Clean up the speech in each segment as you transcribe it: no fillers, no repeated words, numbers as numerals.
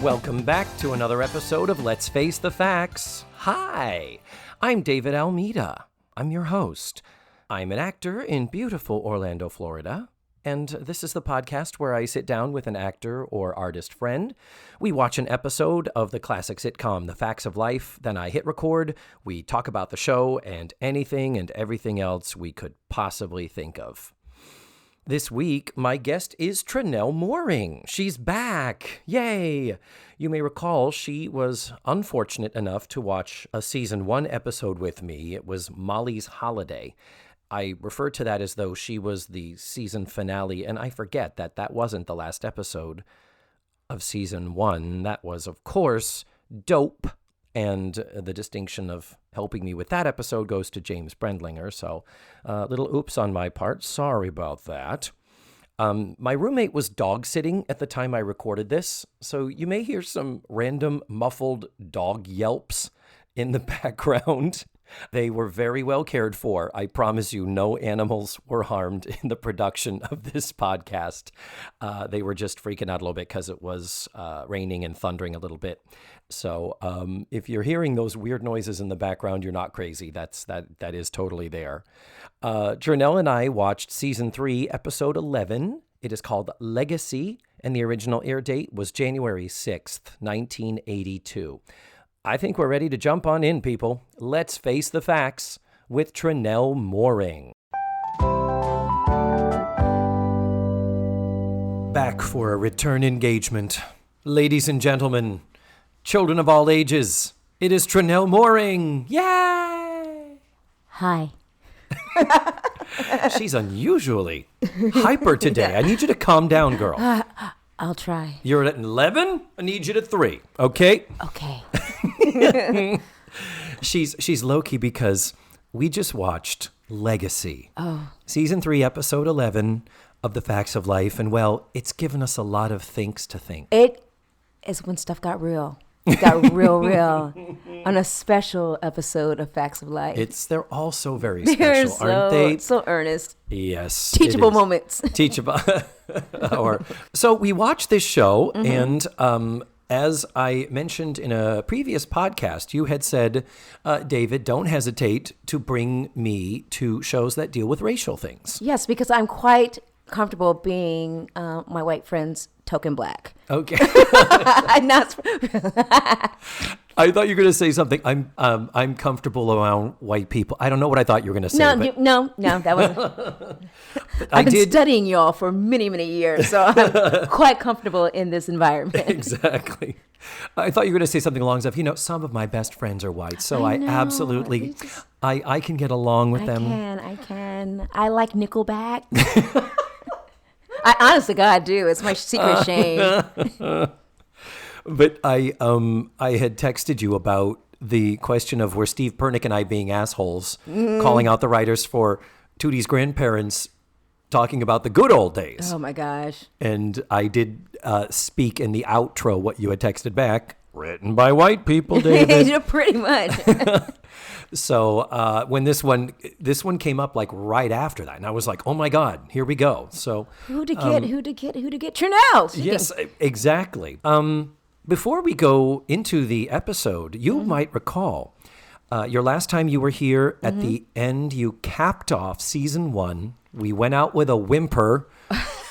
Welcome back to another episode of Let's Face the Facts. Hi, I'm David Almeida. I'm your host. I'm an actor in beautiful Orlando, Florida, and this is the podcast where I sit down with an actor or artist friend. We watch an episode of the classic sitcom, The Facts of Life, then I hit record, we talk about the show and anything and everything else we could possibly think of. This week, my guest is Trenell Mooring. She's back. Yay! You may recall she was unfortunate enough to watch a season 1 episode with me. It was Molly's Holiday. I refer to that as though she was the season finale, and I forget that that wasn't the last episode of season 1. That was, of course, Dope. And the distinction of helping me with that episode goes to James Brendlinger. So little oops on my part. Sorry about that. My roommate was dog sitting at the time I recorded this. So you may hear some random muffled dog yelps in the background. They were very well cared for. I promise you, no animals were harmed in the production of this podcast. They were just freaking out a little bit because it was raining and thundering a little bit. So if you're hearing those weird noises in the background, you're not crazy. That is totally there. Trenell and I watched season 3, episode 11. It is called Legacy, and the original air date was January 6th, 1982. I think we're ready to jump on in, people. Let's face the facts with Trenell Mooring. Back for a return engagement. Ladies and gentlemen, children of all ages, it is Trenell Mooring. Yay! Hi. She's unusually hyper today. I need you to calm down, girl. I'll try. You're at 11? I need you to 3, okay? Okay. She's low-key because we just watched Legacy. Oh. Season 3, episode 11 of The Facts of Life. And, well, it's given us a lot of things to think. It is when stuff got real. It got real on a special episode of Facts of Life. They're all so very special, aren't they? So earnest. Yes. Teachable moments. Teachable. So we watched this show, and as I mentioned in a previous podcast, you had said, David, don't hesitate to bring me to shows that deal with racial things. Yes, because I'm quite comfortable being my white friend's token black. Okay. I'm not. I thought you were going to say something. I'm comfortable around white people. I don't know what I thought you were going to say. No, that wasn't. I've been studying y'all for many, many years, so I'm quite comfortable in this environment. Exactly. I thought you were going to say something along the lines of, some of my best friends are white, so I absolutely, I can get along with them. I can. I like Nickelback. I honestly, God, do. It's my secret shame. But I had texted you about the question of were Steve Pernick and I being assholes, calling out the writers for Tootie's grandparents talking about the good old days. Oh, my gosh. And I did speak in the outro what you had texted back, written by white people, David. Pretty much. So when this one came up like right after that, and I was like, oh my God, here we go. So who to get? Trenell. Yes, exactly. Before we go into the episode, you might recall your last time you were here at the end, you capped off season 1. We went out with a whimper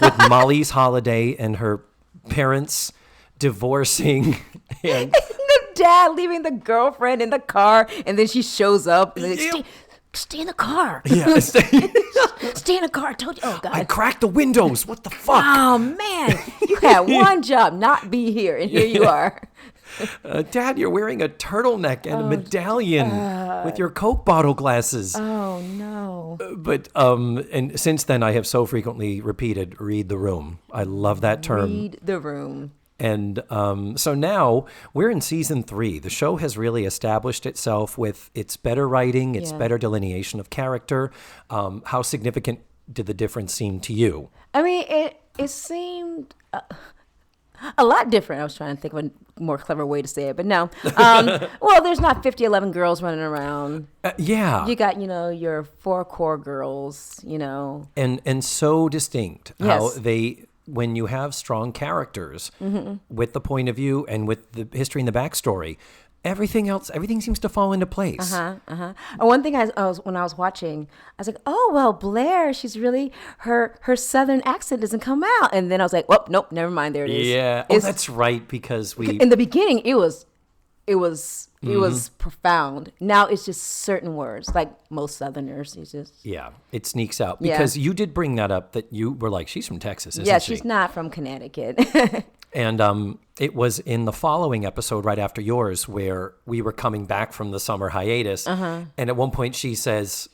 with Molly's Holiday and her parents divorcing. And the dad leaving the girlfriend in the car, and then she shows up. And stay in the car. Yeah, stay in the car. I told you. Oh, God. I cracked the windows. What the fuck? Oh, man. You had one job, not be here, and here you are. Dad, you're wearing a turtleneck and a medallion with your Coke bottle glasses. Oh, no. But, and since then, I have so frequently repeated, read the room. I love that term. Read the room. And so now we're in season 3. The show has really established itself with its better writing, its better delineation of character. How significant did the difference seem to you? I mean, it seemed a lot different. I was trying to think of a more clever way to say it, but no. Well, there's not 50-11 girls running around. Yeah. You got, your 4 core girls, And so distinct yes. how they when you have strong characters with the point of view and with the history and the backstory, everything seems to fall into place. And one thing when I was watching, I was like, oh, well, Blair, she's really, her Southern accent doesn't come out. And then I was like, oh, nope, never mind, there it is. Yeah, that's right, because in the beginning, it was profound. Now it's just certain words, like most Southerners. It's just it sneaks out because you did bring that up, that you were like, she's from Texas, isn't she? Yeah, she's not from Connecticut. And it was in the following episode right after yours where we were coming back from the summer hiatus. And at one point she says,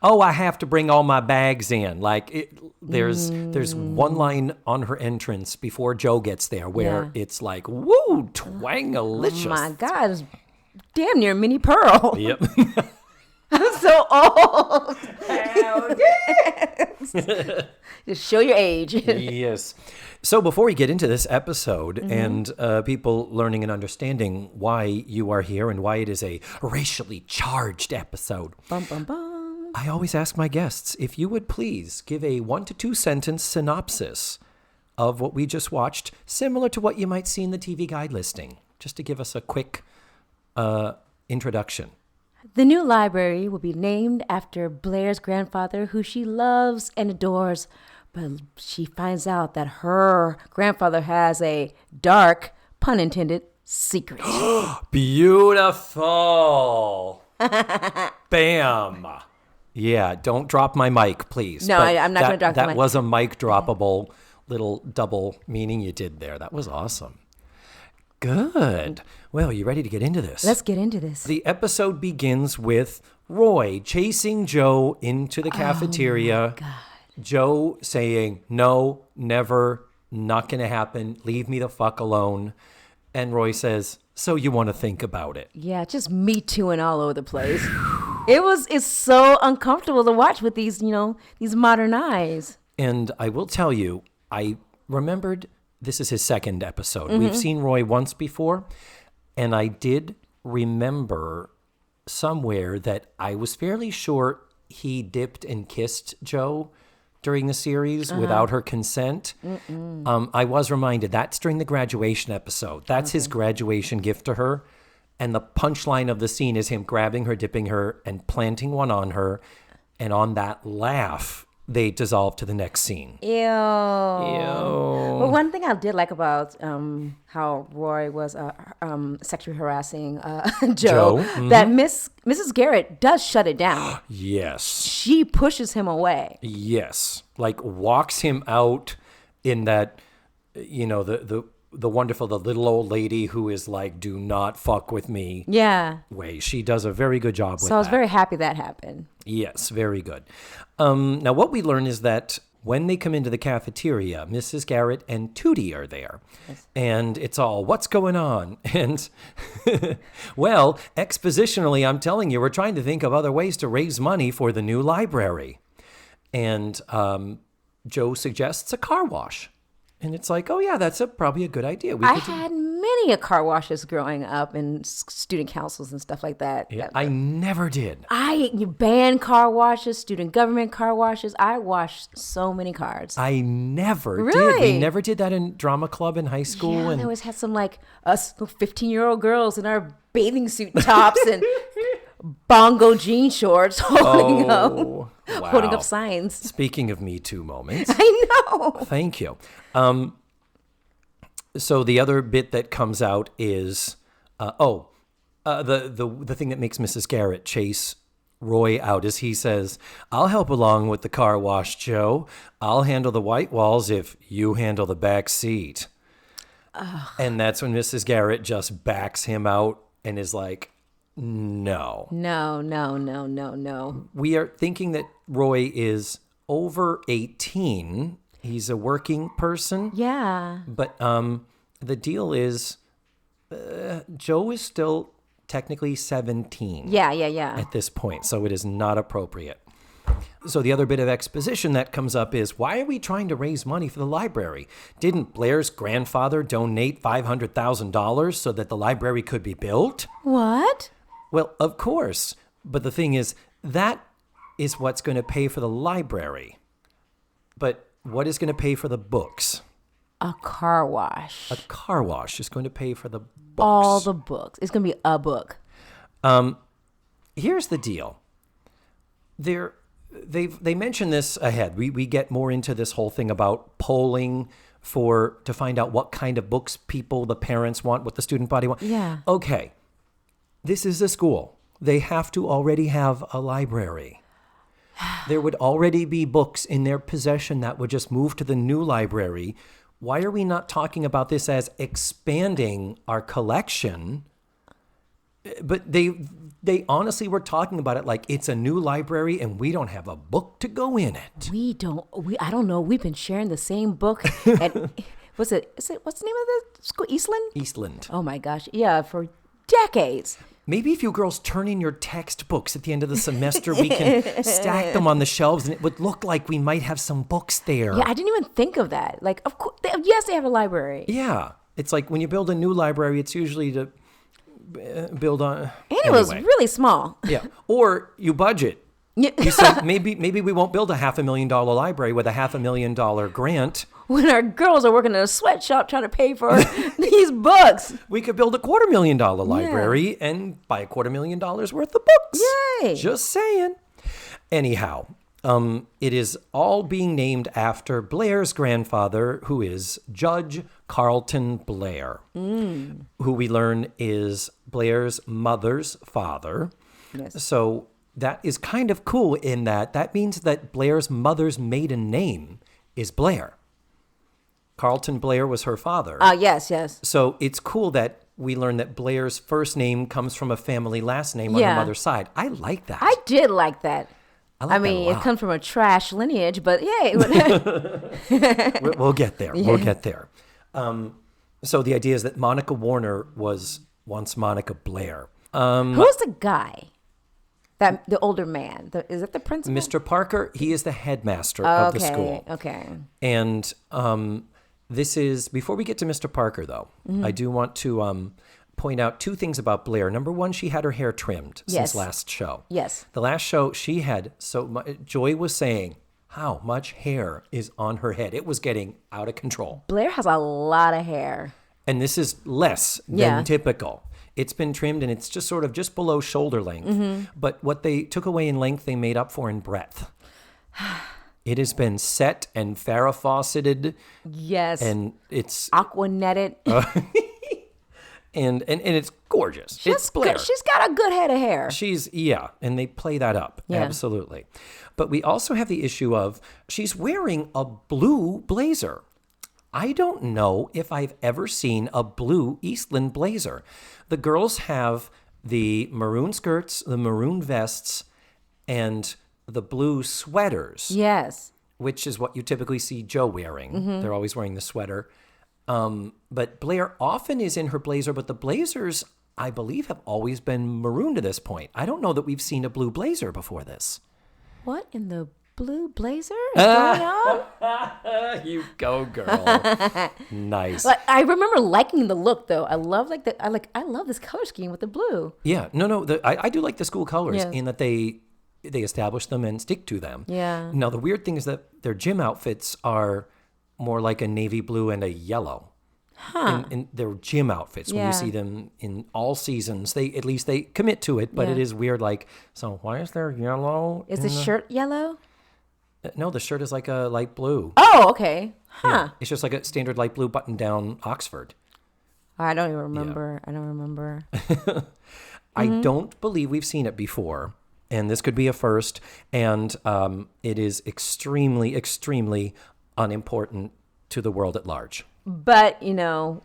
oh, I have to bring all my bags in. Like there's one line on her entrance before Joe gets there where it's like, woo, twangalicious. Oh my God, it's damn near Minnie Pearl. Yep. I'm so old. Just show your age. Yes. So before we get into this episode and people learning and understanding why you are here and why it is a racially charged episode, I always ask my guests if you would please give a 1 to 2 sentence synopsis of what we just watched, similar to what you might see in the TV guide listing, just to give us a quick introduction. The new library will be named after Blair's grandfather, who she loves and adores. But she finds out that her grandfather has a dark, pun intended, secret. Beautiful. Bam. Yeah, don't drop my mic, please. No, I'm not going to drop the mic. That was a mic droppable little double meaning you did there. That was awesome. Good. Well, you ready to get into this? Let's get into this. The episode begins with Roy chasing Joe into the cafeteria. Oh, my God. Joe saying, no, never, not going to happen. Leave me the fuck alone. And Roy says, so you want to think about it. Yeah, just Me Tooing all over the place. It's so uncomfortable to watch with these, these modern eyes. And I will tell you, I remembered this is his second episode. We've seen Roy once before, and I did remember somewhere that I was fairly sure he dipped and kissed Joe during the series without her consent. I was reminded that's during the graduation episode. That's his graduation gift to her. And the punchline of the scene is him grabbing her, dipping her, and planting one on her. And on that laugh, they dissolve to the next scene. Ew. Well, one thing I did like about how Roy was sexually harassing Joe, that Mrs. Garrett does shut it down. Yes. She pushes him away. Yes. Like walks him out in that, the wonderful, the little old lady who is like, do not fuck with me. Yeah. Way. She does a very good job with that. So I was very happy that happened. Yes, very good. Now, what we learn is that when they come into the cafeteria, Mrs. Garrett and Tootie are there. Yes. And it's all, what's going on? And, well, expositionally, I'm telling you, we're trying to think of other ways to raise money for the new library. And Joe suggests a car wash. And it's like, oh, yeah, that's probably a good idea. I had many car washes growing up in student councils and stuff like that. Yeah, I never did. You band car washes, student government car washes. I washed so many cars. I never really? did. We never did that in drama club in high school. Yeah, they always had some like us 15-year-old girls in our bathing suit tops and bongo jean shorts holding up signs. Speaking of Me Too moments. I know. Thank you. So the other bit that comes out is, the thing that makes Mrs. Garrett chase Roy out is he says, I'll help along with the car wash, Joe. I'll handle the white walls if you handle the back seat. Ugh. And that's when Mrs. Garrett just backs him out and is like, no. No. We are thinking that Roy is over 18. He's a working person. Yeah. But the deal is Joe is still technically 17. Yeah. At this point, so it is not appropriate. So the other bit of exposition that comes up is, why are we trying to raise money for the library? Didn't Blair's grandfather donate $500,000 so that the library could be built? What? Well, of course. But the thing is, that is what's going to pay for the library. But what is going to pay for the books? A car wash. A car wash is going to pay for the books. All the books. It's going to be a book. Here's the deal. They mention this ahead. We get more into this whole thing about polling to find out what kind of books the parents want, what the student body want. Yeah. Okay. This is a school. They have to already have a library. There would already be books in their possession that would just move to the new library. Why are we not talking about this as expanding our collection? But they honestly were talking about it like it's a new library and we don't have a book to go in it. I don't know. We've been sharing the same book. And what's the name of the school? Eastland? Oh my gosh. Yeah, for decades. Maybe if you girls turn in your textbooks at the end of the semester, we can stack them on the shelves and it would look like we might have some books there. Yeah, I didn't even think of that. Like, of course, yes, they have a library. Yeah. It's like when you build a new library, it's usually to build on. And it was really small. Yeah. Or you budget. Yeah. You say maybe we won't build a $500,000 library with a $500,000 grant. When our girls are working in a sweatshop trying to pay for these books. We could build a $250,000 library and buy $250,000 worth of books. Yay. Just saying. Anyhow, it is all being named after Blair's grandfather, who is Judge Carlton Blair, who we learn is Blair's mother's father. Yes. So that is kind of cool in that means that Blair's mother's maiden name is Blair. Carlton Blair was her father. Yes. So it's cool that we learn that Blair's first name comes from a family last name on her mother's side. I like that. I did like that. I mean, it comes from a trash lineage, but yay. We'll get there. Yeah. We'll get there. So the idea is that Monica Warner was once Monica Blair. Who's the guy? The older man. Is it the principal? Mr. Parker, he is the headmaster of the school. Okay. And this is, before we get to Mr. Parker, though, I do want to point out two things about Blair. Number one, she had her hair trimmed since last show. Yes. The last show, she had so much, Joy was saying how much hair is on her head. It was getting out of control. Blair has a lot of hair. And this is less than typical. It's been trimmed and it's just sort of just below shoulder length. But what they took away in length, they made up for in breadth. It has been set and Farrah Fawcetted. Yes. And it's aqua netted. And it's gorgeous. It's Blair. She's got a good head of hair. And they play that up. Yeah. Absolutely. But we also have the issue of she's wearing a blue blazer. I don't know if I've ever seen a blue Eastland blazer. The girls have the maroon skirts, the maroon vests, and the blue sweaters. Yes. Which is what you typically see Joe wearing. They're always wearing the sweater. But Blair often is in her blazer, but the blazers, I believe, have always been maroon to this point. I don't know that we've seen a blue blazer before this. What in the blue blazer is going on? You go, girl. Nice. But I remember liking the look, though. I love I love this color scheme with the blue. Yeah, I do like the school colors in that they establish them and stick to them. Yeah. Now the weird thing is that their gym outfits are more like a navy blue and a yellow. In their gym outfits, when you see them in all seasons, they commit to it, but it is weird. Like, so why is there yellow? Is the shirt yellow? No, the shirt is like a light blue. Oh, okay. Huh. Yeah, it's just like a standard light blue button-down Oxford. I don't even remember. Yeah. I don't remember. I don't believe we've seen it before, and this could be a first, and it is extremely, extremely unimportant to the world at large. But,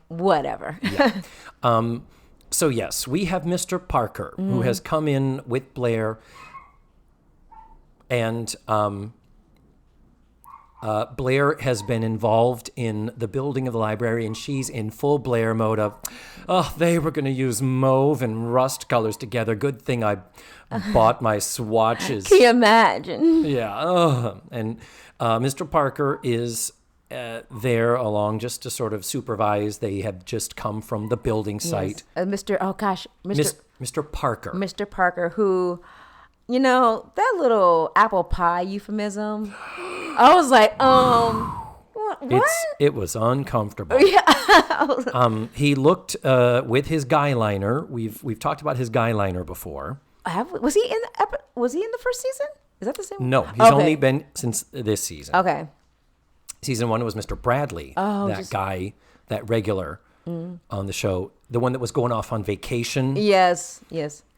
whatever. Yeah. So, yes, we have Mr. Parker, who has come in with Blair, and Blair has been involved in the building of the library, and she's in full Blair mode of, they were going to use mauve and rust colors together. Good thing I bought my swatches. Can you imagine? Yeah. And Mr. Parker is there along just to sort of supervise. They have just come from the building site. Yes. Mr. Parker. Mr. Parker, who, that little apple pie euphemism. I was like, what? It was uncomfortable. Yeah. He looked with his guy liner. We've talked about his guy liner before. Was he in the first season? Is that the same one? No, he's only been since this season. Okay. Season 1 was Mr. Bradley, guy, that regular on the show, the one that was going off on vacation. Yes.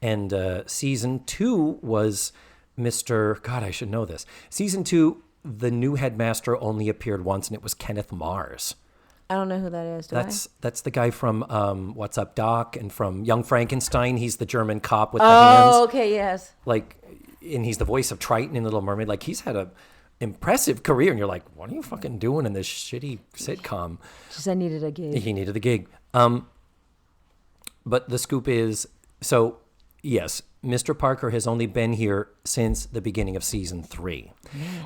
And season 2 was Mr. God, I should know this. Season 2, the new headmaster only appeared once, and it was Kenneth Mars. I don't know who that is. That's the guy from What's Up, Doc, and from Young Frankenstein. He's the German cop with the hands. Oh, okay, yes. And he's the voice of Triton in Little Mermaid. He's had a impressive career, and you're like, what are you fucking doing in this shitty sitcom? Just I needed a gig. He needed a gig. But the scoop is, so yes, Mr. Parker has only been here since the beginning of season 3.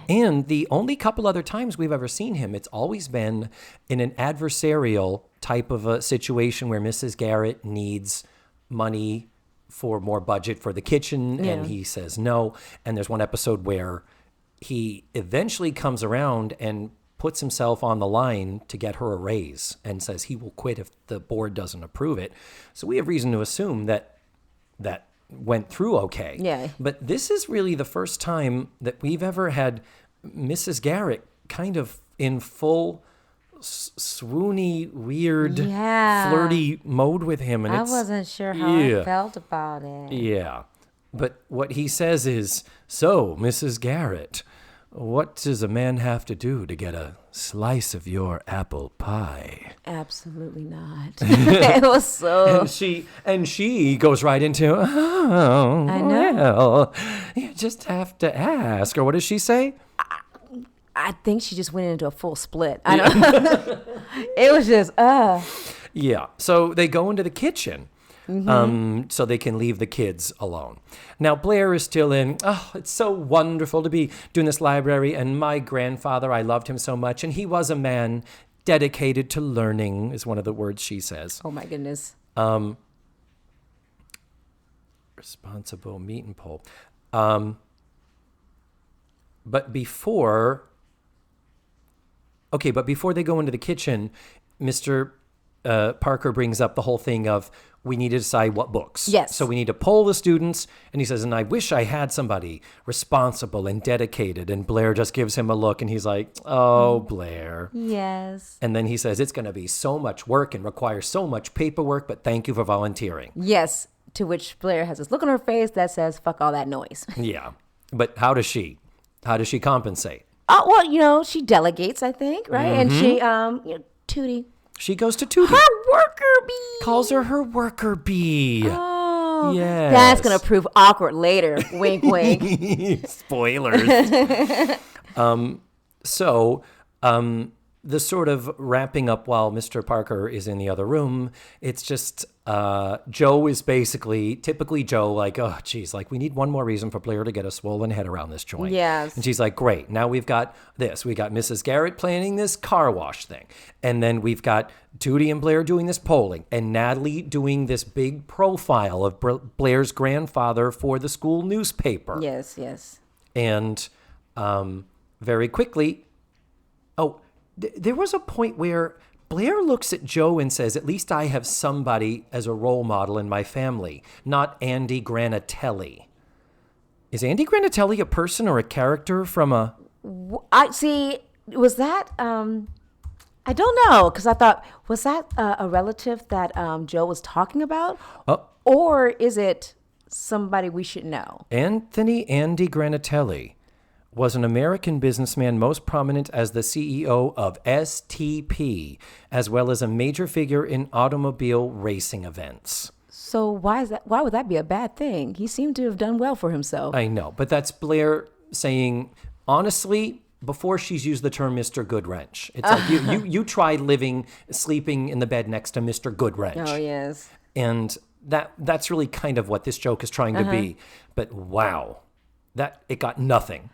And the only couple other times we've ever seen him, it's always been in an adversarial type of a situation where Mrs. Garrett needs money for more budget for the kitchen, and he says no. And there's one episode where he eventually comes around and puts himself on the line to get her a raise and says he will quit if the board doesn't approve it. So we have reason to assume that went through okay. Yeah. But this is really the first time that we've ever had Mrs. Garrett kind of in full swoony, weird, flirty mode with him. And I wasn't sure how I felt about it. Yeah. But what he says is, so, Mrs. Garrett, what does a man have to do to get a slice of your apple pie? Absolutely not. It was so... And she goes right into, oh, I know. Well, you just have to ask. Or what does she say? I think she just went into a full split. I don't It was just, Yeah. So they go into the kitchen. So they can leave the kids alone. Now, Blair is still in, it's so wonderful to be doing this library, and my grandfather, I loved him so much, and he was a man dedicated to learning, is one of the words she says. Oh, my goodness. Responsible meat and pole. But before they go into the kitchen, Mr. Parker brings up the whole thing of, we need to decide what books. Yes. So we need to poll the students. And he says, and I wish I had somebody responsible and dedicated. And Blair just gives him a look, and he's like, oh, Blair. Yes. And then he says, it's going to be so much work and require so much paperwork, but thank you for volunteering. Yes. To which Blair has this look on her face that says, fuck all that noise. Yeah. But how does she compensate? Oh, well, she delegates, I think, right? And she, Tootie. She goes to Tootie. Her worker bee. Calls her worker bee. Oh. Yes. That's going to prove awkward later. Wink, wink. Spoilers. The sort of wrapping up while Mr. Parker is in the other room, it's just Joe is typically Joe, like, oh, geez, we need one more reason for Blair to get a swollen head around this joint. Yes. And she's like, great, now we've got this. We got Mrs. Garrett planning this car wash thing. And then we've got Tootie and Blair doing this polling. And Natalie doing this big profile of Blair's grandfather for the school newspaper. Yes, yes. And very quickly, there was a point where Blair looks at Joe and says, at least I have somebody as a role model in my family, not Andy Granatelli. Is Andy Granatelli a person or a character from a... I see, was that... I don't know, because I thought, was that a relative that Joe was talking about? Or is it somebody we should know? Andy Granatelli was an American businessman most prominent as the CEO of STP, as well as a major figure in automobile racing events. So why would that be a bad thing? He seemed to have done well for himself. I know, but that's Blair saying, honestly, before she's used the term Mr. Goodwrench. It's like you tried sleeping in the bed next to Mr. Goodwrench. Oh, yes. And that's really kind of what this joke is trying to be. But wow, it got nothing.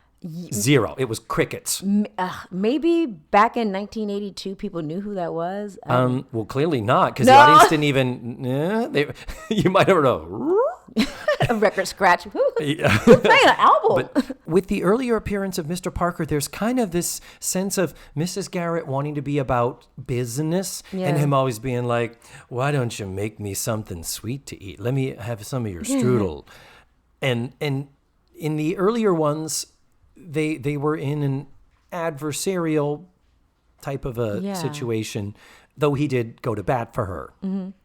Zero. It was crickets. Maybe back in 1982, people knew who that was. Well, clearly not, because the audience didn't even. You might never know. A record scratch. Yeah. Who's playing an album? But with the earlier appearance of Mr. Parker, there's kind of this sense of Mrs. Garrett wanting to be about business and him always being like, why don't you make me something sweet to eat? Let me have some of your strudel. And in the earlier ones, they were in an adversarial type of a situation, though he did go to bat for her,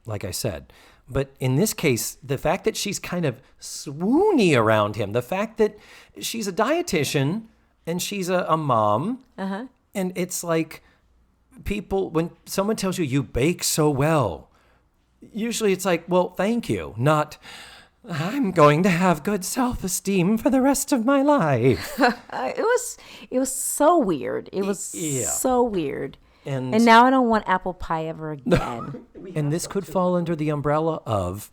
like I said. But in this case, the fact that she's kind of swoony around him, the fact that she's a dietitian and she's a mom, and it's like people, when someone tells you, you bake so well, usually it's like, well, thank you, not, I'm going to have good self-esteem for the rest of my life. It was so weird. It was so weird. And now I don't want apple pie ever again. And this could fall under the umbrella of,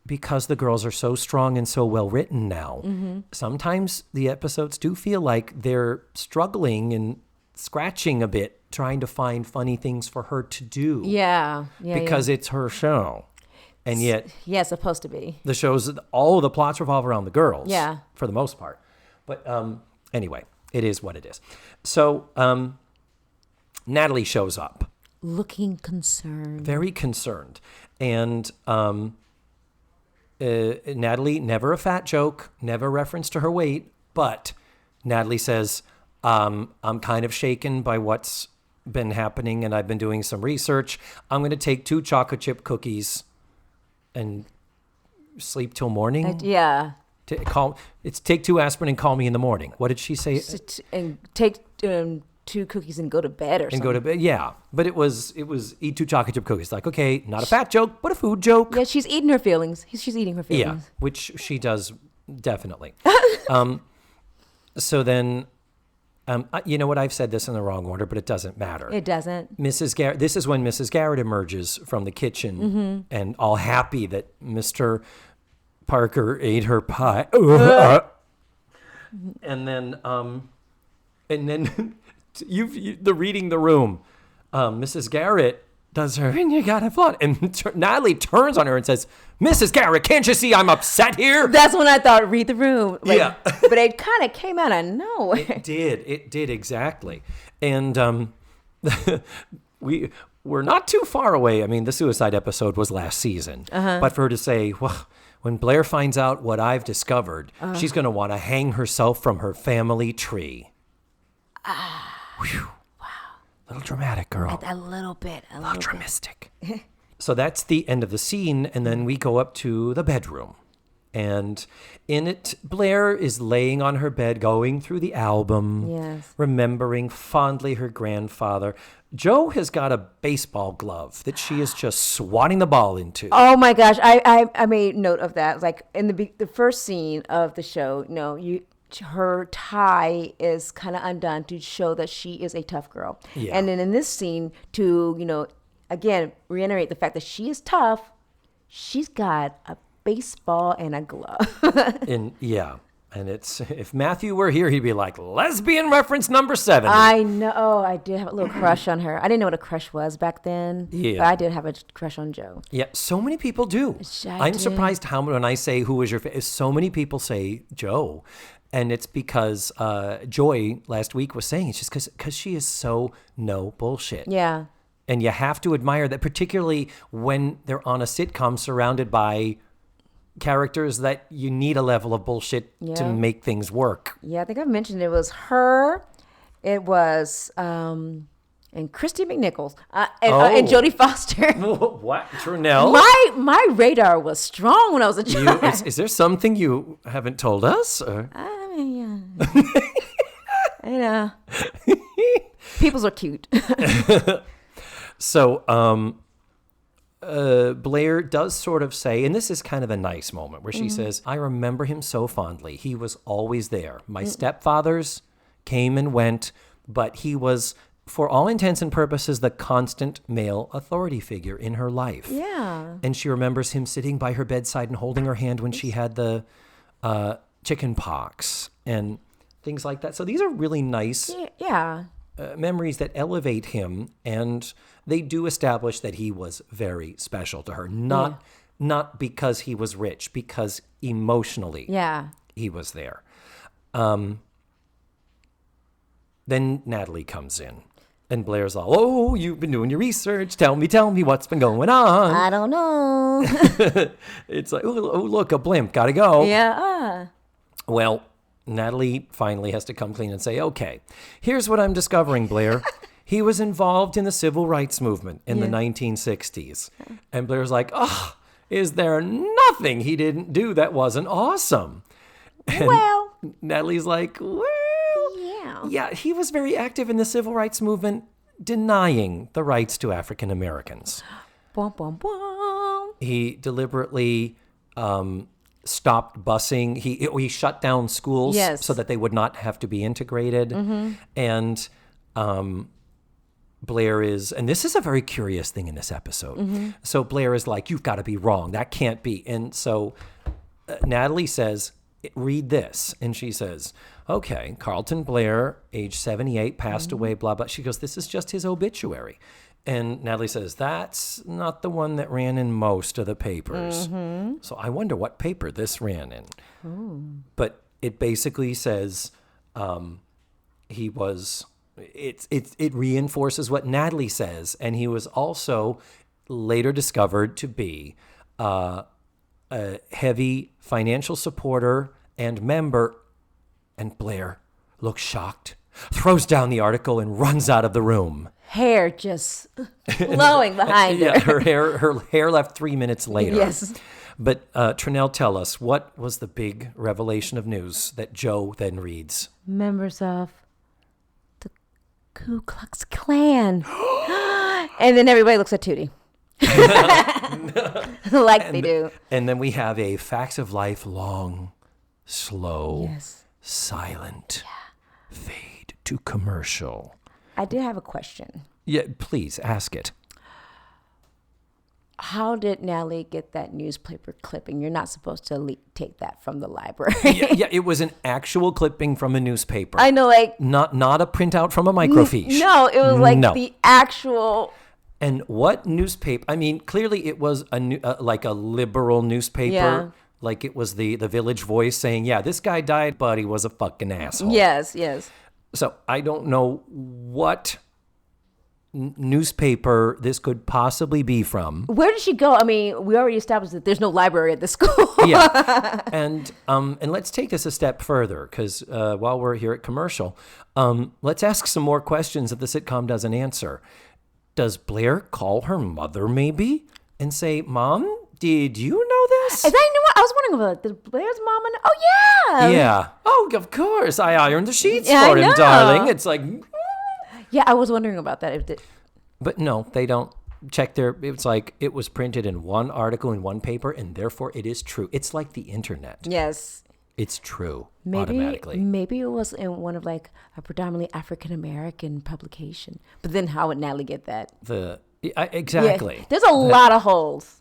because the girls are so strong and so well written now, sometimes the episodes do feel like they're struggling and scratching a bit, trying to find funny things for her to do. Yeah. Because it's her show. And yet... Yeah, it's supposed to be. The shows, all of the plots revolve around the girls. Yeah. For the most part. But anyway, it is what it is. So... Natalie shows up. Looking concerned. Very concerned. And Natalie, never a fat joke, never reference to her weight, but Natalie says, I'm kind of shaken by what's been happening and I've been doing some research. I'm going to take 2 chocolate chip cookies and sleep till morning. Take 2 aspirin and call me in the morning. What did she say? And take... 2 cookies and go to bed or something. And go to bed, yeah. But it was eat 2 chocolate chip cookies. Like, okay, not a fat joke, but a food joke. Yeah, she's eating her feelings. She's eating her feelings. Yeah, which she does definitely. So then, you know what? I've said this in the wrong order, but it doesn't matter. It doesn't. Mrs. Garrett. This is when Mrs. Garrett emerges from the kitchen and all happy that Mr. Parker ate her pie. And then the reading the room. Mrs. Garrett does her, and you got a flaunt. And Natalie turns on her and says, Mrs. Garrett, can't you see I'm upset here? That's when I thought, read the room. Like, yeah. But it kind of came out of nowhere. It did exactly. And we're not too far away. I mean, the suicide episode was last season. But for her to say, well, when Blair finds out what I've discovered, she's going to want to hang herself from her family tree. Whew. Wow. A little dramatic, girl. A little bit. A little dramistic. So that's the end of the scene, and then we go up to the bedroom. And in it, Blair is laying on her bed, going through the album, remembering fondly her grandfather. Jo has got a baseball glove that she is just swatting the ball into. Oh my gosh, I made note of that. Like in the first scene of the show, her tie is kind of undone to show that she is a tough girl. Yeah. And then in this scene, to, again, reiterate the fact that she is tough, she's got a baseball and a glove. And it's, if Matthew were here, he'd be like, lesbian reference number 7. I know. I did have a little crush on her. I didn't know what a crush was back then. Yeah. But I did have a crush on Jo. Yeah, so many people do. I'm surprised how when I say who was your favorite, so many people say Jo. And it's because Joy last week was saying it's just because she is so no bullshit. Yeah. And you have to admire that, particularly when they're on a sitcom surrounded by characters that you need a level of bullshit to make things work. Yeah, I think I've mentioned it was her. It was and Kristy MacNichol and Jodie Foster. What? Trenell? My radar was strong when I was a child. Is there something you haven't told us? Or? Yeah. Peoples are cute. So, Blair does sort of say, and this is kind of a nice moment where she says, I remember him so fondly. He was always there. My stepfathers came and went, but he was, for all intents and purposes, the constant male authority figure in her life. Yeah. And she remembers him sitting by her bedside and holding her hand when she had the chicken pox and things like that. So these are really nice memories that elevate him, and they do establish that he was very special to her. Not not because he was rich, because emotionally he was there. Then Natalie comes in. And Blair's all, oh, you've been doing your research. Tell me what's been going on. I don't know. It's like, oh, look, a blimp. Gotta go. Yeah. Well, Natalie finally has to come clean and say, okay, here's what I'm discovering, Blair. He was involved in the civil rights movement in the 1960s. And Blair's like, oh, is there nothing he didn't do that wasn't awesome? And Well. Natalie's like, well, yeah, he was very active in the civil rights movement, denying the rights to African Americans. Bum, bum, bum. He deliberately stopped busing. He shut down schools so that they would not have to be integrated. And Blair is, and this is a very curious thing in this episode. So Blair is like, you've got to be wrong. That can't be. And so Natalie says, read this. And she says, okay, Carlton Blair, age 78, passed away, blah, blah. She goes, this is just his obituary. And Natalie says, that's not the one that ran in most of the papers. So I wonder what paper this ran in. But it basically says he was, it reinforces what Natalie says. And he was also later discovered to be a heavy financial supporter and member. And Blair looks shocked, throws down the article, and runs out of the room. Hair just flowing behind her. Yeah, her hair left 3 minutes later. Yes. But Trenell, tell us, what was the big revelation of news that Joe then reads? Members of the Ku Klux Klan. And then everybody looks at Tootie. Like they do. And then we have a facts of life long, slow, silent fade to commercial. I did have a question. Yeah, please ask it. How did Natalie get that newspaper clipping? You're not supposed to take that from the library. yeah, it was an actual clipping from a newspaper. I know, like not a printout from a microfiche. No, it was like the actual. And what newspaper? I mean, clearly it was like a liberal newspaper. Yeah. Like it was the Village Voice saying, yeah, this guy died, but he was a fucking asshole. Yes, yes. So I don't know what newspaper this could possibly be from. Where did she go? I mean, we already established that there's no library at the school. Yeah. And let's take this a step further, because while we're here at commercial, let's ask some more questions that the sitcom doesn't answer. Does Blair call her mother maybe and say, Mom, did you know this? Is that, you know what? I was wondering about, did Blair's mom know? Oh, yeah. Yeah. Oh, of course. I ironed the sheets Yeah, for I him, know. darling. It's like... Yeah, I was wondering about that. But no, they don't check their... It's like it was printed in one article in one paper, and therefore it is true. It's like the internet. Yes. It's true automatically. Maybe it was in one of like a predominantly African-American publication. But then how would Natalie get that? Exactly. Yeah, there's a lot of holes.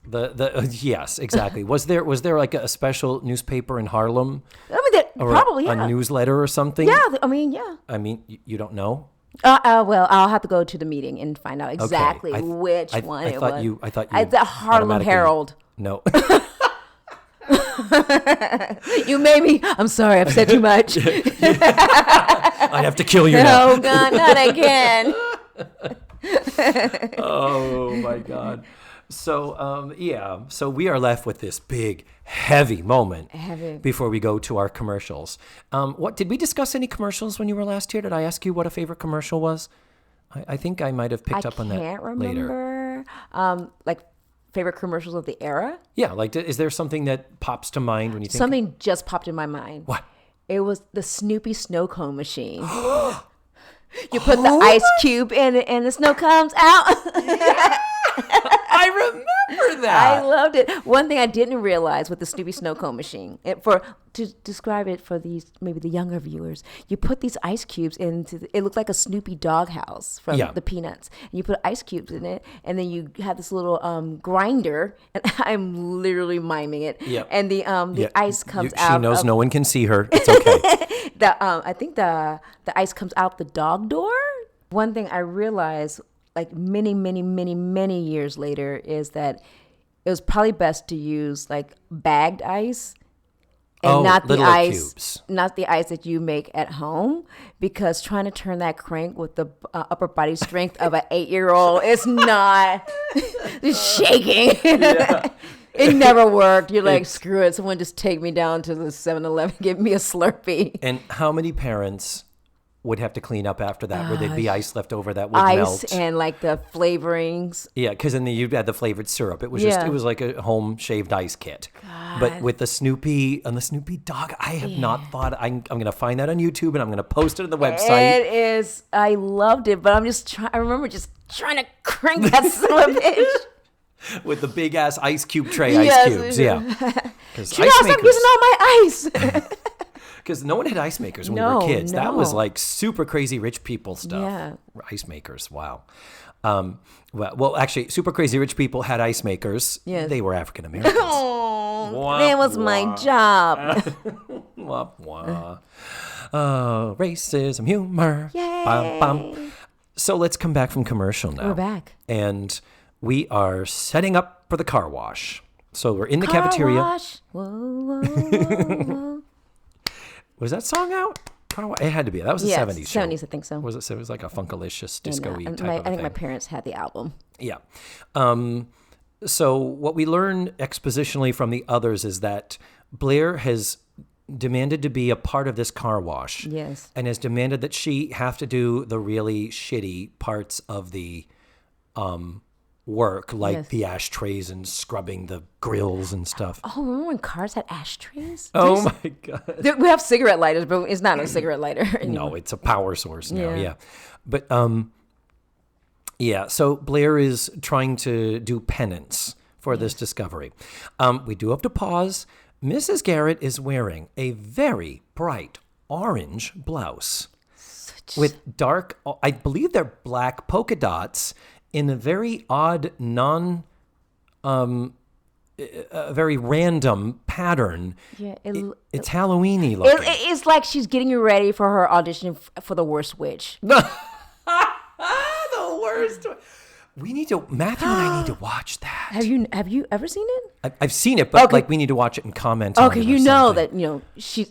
Yes, exactly. Was there like a special newspaper in Harlem? I mean, probably, a newsletter or something? Yeah, I mean, yeah. I mean, you don't know? Well, I'll have to go to the meeting and find out exactly which one it was. I thought you the Harlem Herald. No. You made me. I'm sorry, I've said too much. I have to kill you now. Oh, God, not again. Oh, my God. So, so we are left with this big, heavy moment before we go to our commercials. What did we discuss any commercials when you were last here? Did I ask you what a favorite commercial was? I think I might have picked up on that later. I can't remember. Like favorite commercials of the era? Yeah, like is there something that pops to mind when you think? Something just popped in my mind. What? It was the Snoopy snow cone machine. You put the ice cube in it and the snow comes out. Yeah. I remember that. I loved it. One thing I didn't realize with the Snoopy snow cone machine, to describe it for these maybe the younger viewers, you put these ice cubes into it looked like a Snoopy doghouse from the Peanuts. And you put ice cubes in it, and then you have this little grinder, and I'm literally miming it. Yep. And the ice comes out. She knows no one can see her. It's okay. I think the ice comes out the dog door. One thing I realized, like many years later, is that it was probably best to use like bagged ice and Oh, not the littler ice, cubes. not the ice that you make at home, because trying to turn that crank with the upper body strength of an 8-year-old is not it's shaking. It never worked. You're like, screw it. Someone just take me down to the 7-Eleven, give me a Slurpee. And how many parents would have to clean up after that, where there'd be ice left over that would Ice melt? and like the flavorings. Yeah, because then you had the flavored syrup. It was just, it was like a home shaved ice kit. But with the Snoopy and the Snoopy dog, I have not thought, I'm going to find that on YouTube and I'm going to post it on the website. It is, I loved it, but I remember just trying to crank that son of a bitch. With the big ass ice cube tray, ice cubes, yeah. Because I'm using all my ice. Because no one had ice makers when we were kids. That was like super crazy rich people stuff. Yeah. Ice makers, wow. Well, actually, super crazy rich people had ice makers. Yes. They were African Americans. That was my job. Wah, wah. Racism, humor. Yay. Bum, bum. So let's come back from commercial now. We're back. And we are setting up for the car wash. So we're in the Car cafeteria. wash. Whoa, whoa, whoa, whoa. Was that song out? It had to be. That was a 70s show. 70s, I think so. Was it? It was like a funkalicious, disco-y type of I think thing. my parents had the album. Yeah. So what we learn expositionally from the others is that Blair has demanded to be a part of this car wash. Yes. And has demanded that she have to do the really shitty parts of the work, like the ashtrays and scrubbing the grills and stuff. Oh, remember when cars had ashtrays? Oh my God. We have cigarette lighters, but it's not a cigarette lighter anymore. No, it's a power source now, Yeah. yeah. But, yeah, so Blair is trying to do penance for this discovery. We do have to pause. Mrs. Garrett is wearing a very bright orange blouse with dark, I believe they're black polka dots in a very odd, very random pattern. Yeah, it's Halloween-y looking. it's like she's getting you ready for her audition for The Worst Witch. The worst. Matthew and I need to watch that. Have you ever seen it? I've seen it, but like we need to watch it and comment on it. Okay, or you know something. that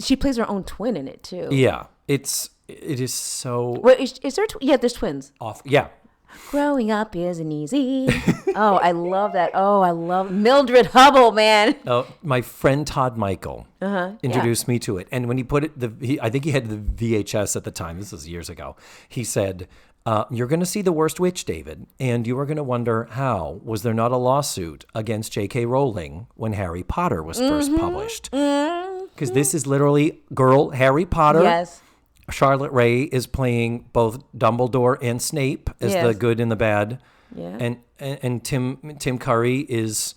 she plays her own twin in it too. Yeah, it is so Wait, is there? There's twins. off. Yeah, Growing up isn't easy. Oh, I love that. Oh, I love Mildred Hubble, man. my friend Todd Michael introduced me to it, and when he put it, I think he had the VHS at the time. This was years ago. He said, "You're going to see The Worst Witch, David, and you are going to wonder how was there not a lawsuit against J.K. Rowling when Harry Potter was first published? Because this is literally girl Harry Potter." Yes. Charlotte Rae is playing both Dumbledore and Snape as the good and the bad. Yeah. And Tim Curry is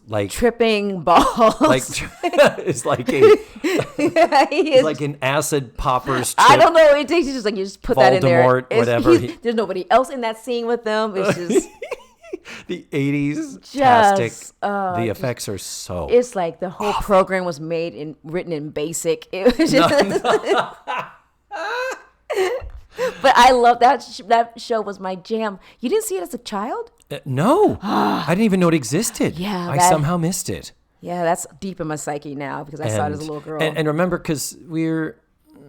like Tripping balls. like is like a He is. like an acid poppers trip. I don't know. It's just like you just put that in there. Voldemort, whatever. There's nobody else in that scene with them. It's just The 80s tastic. The just- effects are so it's like the whole program was written in BASIC. It was just, but I love that. That show was my jam. You didn't see it as a child? no. I didn't even know it existed. Yeah, I that- somehow missed it. Yeah, that's deep in my psyche now because I saw it as a little girl. And remember, because we're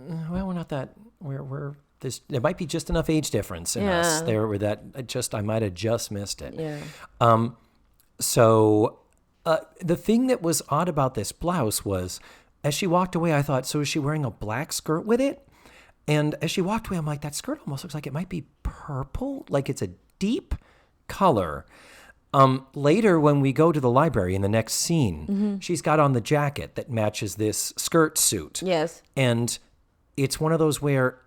not that we're this. There might be just enough age difference in us there where that I might have just missed it. Yeah. So the thing that was odd about this blouse was, as she walked away, I thought, so is she wearing a black skirt with it? And as she walked away, I'm like, that skirt almost looks like it might be purple, like it's a deep color. Later, when we go to the library in the next scene, she's got on the jacket that matches this skirt suit. Yes. And it's one of those where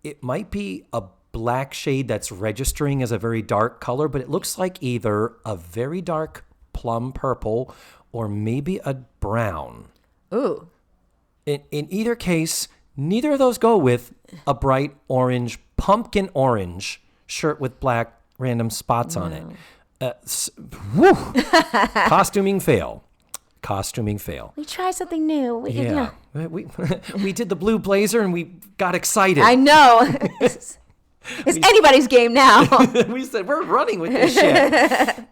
it might be a black shade that's registering as a very dark color, but it looks like either a very dark plum purple or maybe a brown. Ooh. In either case, neither of those go with a bright orange, pumpkin orange shirt with black random spots on it. Costuming fail. We tried something new. Yeah. We did the blue blazer and we got excited. I know. It's anybody's game now. We said, we're running with this shit.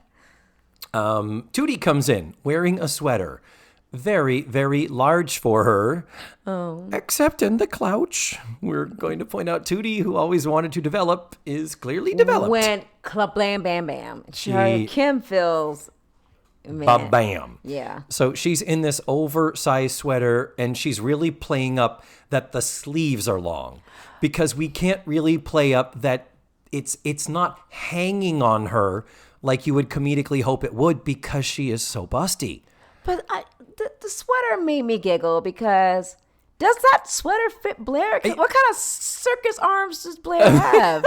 Tootie comes in wearing a sweater. Very, very large for her. Oh. Except in the clouch. We're going to point out Tootie, who always wanted to develop, is clearly developed. Went club blam bam bam. Kim feels... Man. Bam. Yeah. So she's in this oversized sweater, and she's really playing up that the sleeves are long, because we can't really play up that it's not hanging on her like you would comedically hope it would, because she is so busty. But the sweater made me giggle, because does that sweater fit Blair? What kind of circus arms does Blair have?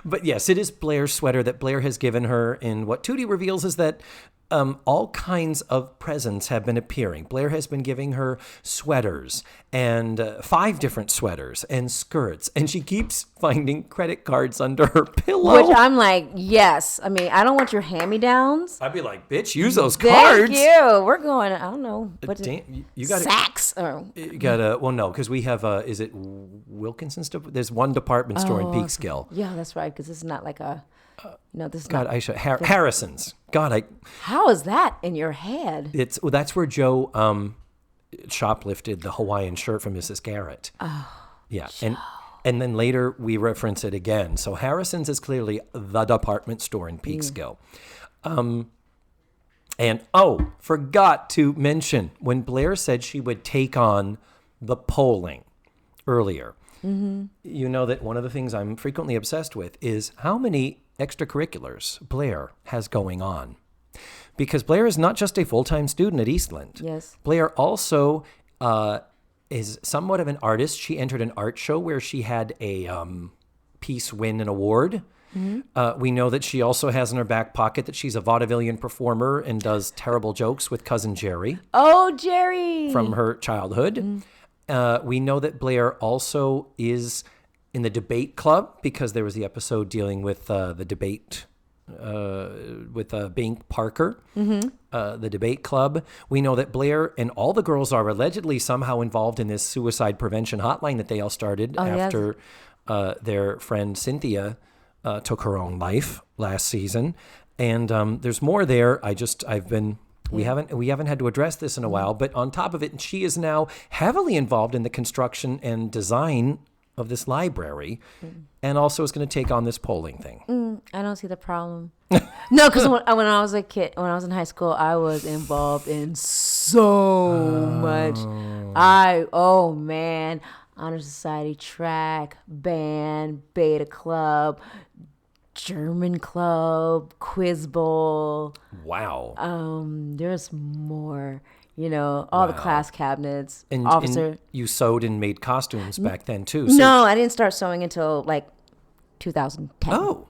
But yes, it is Blair's sweater that Blair has given her. And what Tootie reveals is that all kinds of presents have been appearing. Blair has been giving her sweaters, and 5 different sweaters and skirts. And she keeps finding credit cards under her pillow. Which I'm like, yes. I mean, I don't want your hand-me-downs. I'd be like, bitch, use those cards. Thank you. We're going, I don't know. You got Saks. You got to, well, no, because we have, is it Wilkinson's? There's one department store in Peekskill. Yeah, that's right, because it's not like a... No, this is God, not. I should Harrison's. God, How is that in your head? That's where Joe shoplifted the Hawaiian shirt from Mrs. Garrett. Oh, yeah, Joe. and then later we reference it again. So Harrison's is clearly the department store in Peekskill. And forgot to mention when Blair said she would take on the polling earlier. Mm-hmm. You know that one of the things I'm frequently obsessed with is how many extracurriculars Blair has going on. Because Blair is not just a full-time student at Eastland. Yes. Blair also is somewhat of an artist. She entered an art show where she had a piece win an award. Mm-hmm. We know that she also has in her back pocket that she's a vaudevillian performer and does terrible jokes with cousin Jerry. Oh, Jerry! From her childhood. Mm-hmm. We know that Blair also is in the debate club, because there was the episode dealing with the debate with Bink Parker, the debate club. We know that Blair and all the girls are allegedly somehow involved in this suicide prevention hotline that they all started after their friend Cynthia took her own life last season. And there's more there. We haven't had to address this in a while, but on top of it, she is now heavily involved in the construction and design of this library, and also is going to take on this polling thing. I don't see the problem. No, because when I was a kid, when I was in high school, I was involved in so much. Oh man, honor society, track, band, beta club, German club, quiz bowl. Wow. There's more. You know, all the class cabinets, officer. And you sewed and made costumes back then, too. So. No, I didn't start sewing until, 2010. Oh,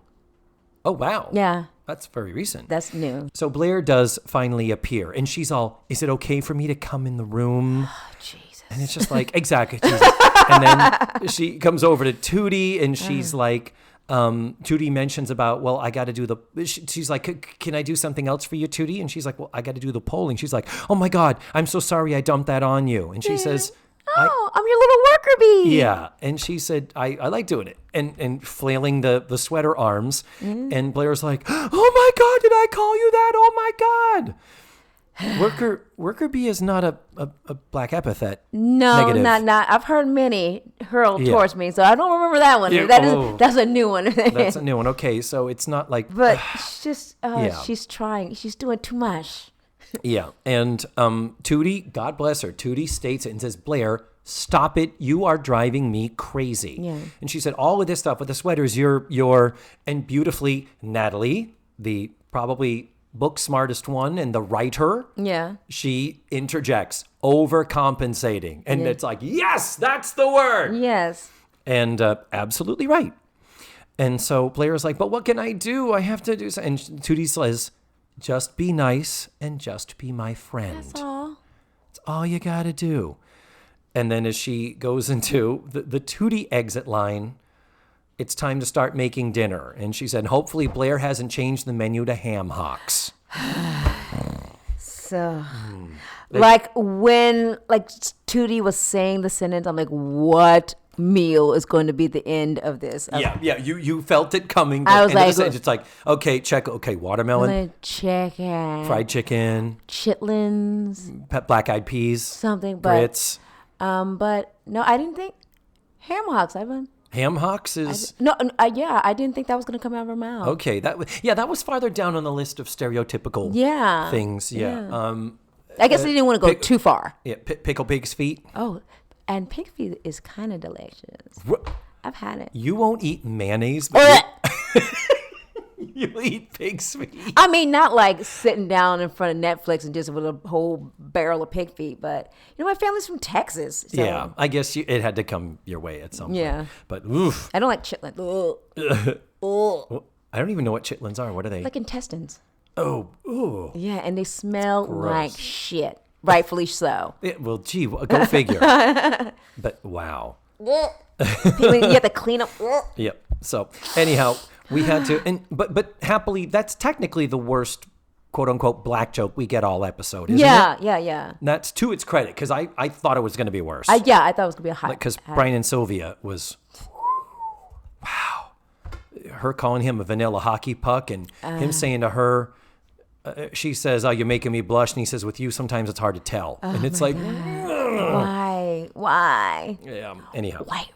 wow. Yeah. That's very recent. That's new. So Blair does finally appear, and she's all, is it okay for me to come in the room? Oh, Jesus. And it's just like, exactly, Jesus. And then she comes over to Tootie, and she's like... Tootie mentions about, well, I got to do she's like, can I do something else for you, Tootie? And she's like, well, I got to do the polling. She's like, oh my God, I'm so sorry I dumped that on you. And she says, I'm your little worker bee. Yeah. And she said, I like doing it. And flailing the sweater arms. Mm-hmm. And Blair's like, oh my God, did I call you that? Oh my God. Worker bee is not a black epithet. No, negative. not. I've heard many hurled towards me, so I don't remember that one. Yeah, that's a new one. That's a new one. Okay, so it's not like. But she's trying. She's doing too much. Yeah, and Tootie, God bless her, Tootie states it and says, Blair, stop it. You are driving me crazy. Yeah. And she said, all of this stuff with the sweaters, and beautifully, Natalie, the probably book smartest one and the writer, she interjects, overcompensating. And it's like, yes, that's the word. Yes. And absolutely right. And so Blair's like, but what can I do? I have to do something. And Tootie says, just be nice and just be my friend. That's all. It's all you got to do. And then as she goes into the Tootie exit line, it's time to start making dinner. And she said, hopefully Blair hasn't changed the menu to ham hocks. So, when Tootie was saying the sentence, I'm like, what meal is going to be the end of this. Yeah. You felt it coming. I was like, it's like, okay, check. Okay, watermelon, chicken, fried chicken, chitlins, black-eyed peas, something, but grits. But no, I didn't think ham hocks. Ham hocks is I didn't think that was going to come out of her mouth. okay. That was farther down on the list of stereotypical things. Yeah. I guess they didn't want to go too far. Yeah, pickle pig's feet. Oh, and pig feet is kind of delicious. I've had it. You won't eat mayonnaise, but you eat pig's feet. I mean, not like sitting down in front of Netflix and just with a whole barrel of pig feet, but my family's from Texas. So. Yeah, I guess it had to come your way at some point. Yeah. But oof. I don't like chitlins. I don't even know what chitlins are. What are they? Like intestines. Oh, ooh. Yeah, and they smell like shit. Rightfully so. Yeah, well, gee, go figure. But wow. You have to clean up. Yep. So anyhow, we had to, but happily, that's technically the worst, quote unquote, black joke we get all episode, isn't it? Yeah. And that's to its credit, because I thought it was going to be worse. I thought it was going to be a high. Because Brian and Sylvia was, wow. Her calling him a vanilla hockey puck and him saying to her, she says, "Oh, you're making me blush." And he says, "With you, sometimes it's hard to tell." And it's like, why? Yeah. Anyhow, White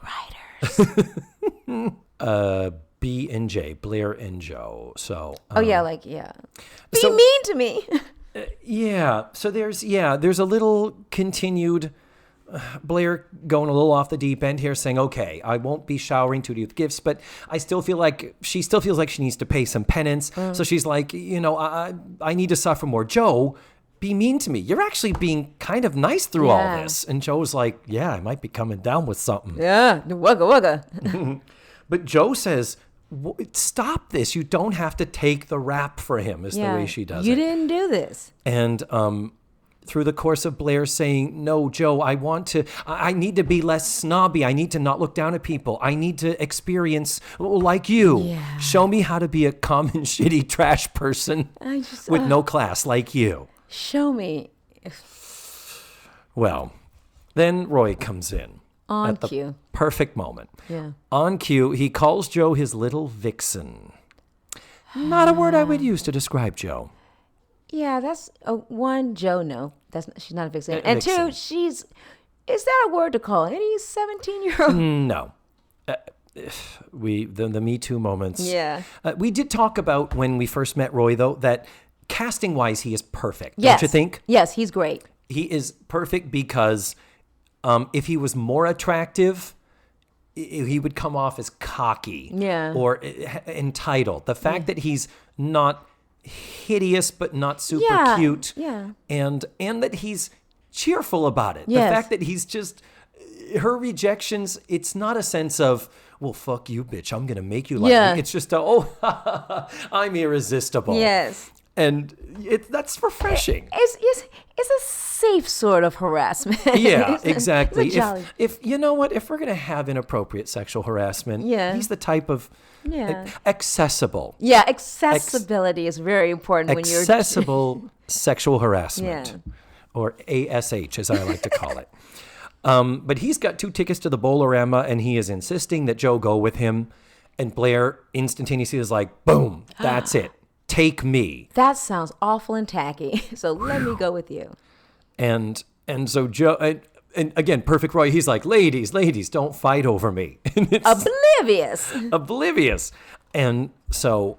Riders. B and J, Blair and Joe. So. Be mean to me. Yeah. So there's a little continued. Blair going a little off the deep end here, saying, okay, I won't be showering Tootie with gifts, but she still feels like she needs to pay some penance. So she's like, I need to suffer more. Joe, be mean to me. You're actually being kind of nice through all this. And Joe's like, yeah, I might be coming down with something. Yeah, wugga. But Joe says, stop this. You don't have to take the rap for him, is the way she does it. You didn't do this. And through the course of Blair saying, no, Joe, I need to be less snobby. I need to not look down at people. I need to experience like you. Yeah. Show me how to be a common, shitty, trash person with no class like you. Show me. Well, then Roy comes in. On at the cue. Perfect moment. Yeah. On cue, he calls Joe his little vixen. Not a word I would use to describe Joe. Yeah, that's one. Joe, no, she's not a vixen. And two, is that a word to call any 17-year-old? No. The Me Too moments. Yeah. We did talk about when we first met Roy, though, that casting wise, he is perfect. Yes. Don't you think? Yes, he's great. He is perfect because if he was more attractive, he would come off as cocky. Yeah. Or entitled. The fact that he's not hideous but not super cute, and that he's cheerful about it. Yes. The fact that he's just her rejections, it's not a sense of, well, fuck you, bitch, I'm gonna make you like me. It's just I'm irresistible. Yes. And that's refreshing. It's a safe sort of harassment. Yeah, exactly. It's a jolly. If you know what, if we're gonna have inappropriate sexual harassment, he's the type of accessible. Yeah, accessibility is very important when you're accessible sexual harassment, or ASH, as I like to call it. But he's got 2 tickets to the Bolorama, and he is insisting that Joe go with him. And Blair instantaneously is like, "Boom, that's it. Take me." That sounds awful and tacky. So let me go with you. And so Joe. And again, perfect Roy, he's like, ladies, don't fight over me. Oblivious. And so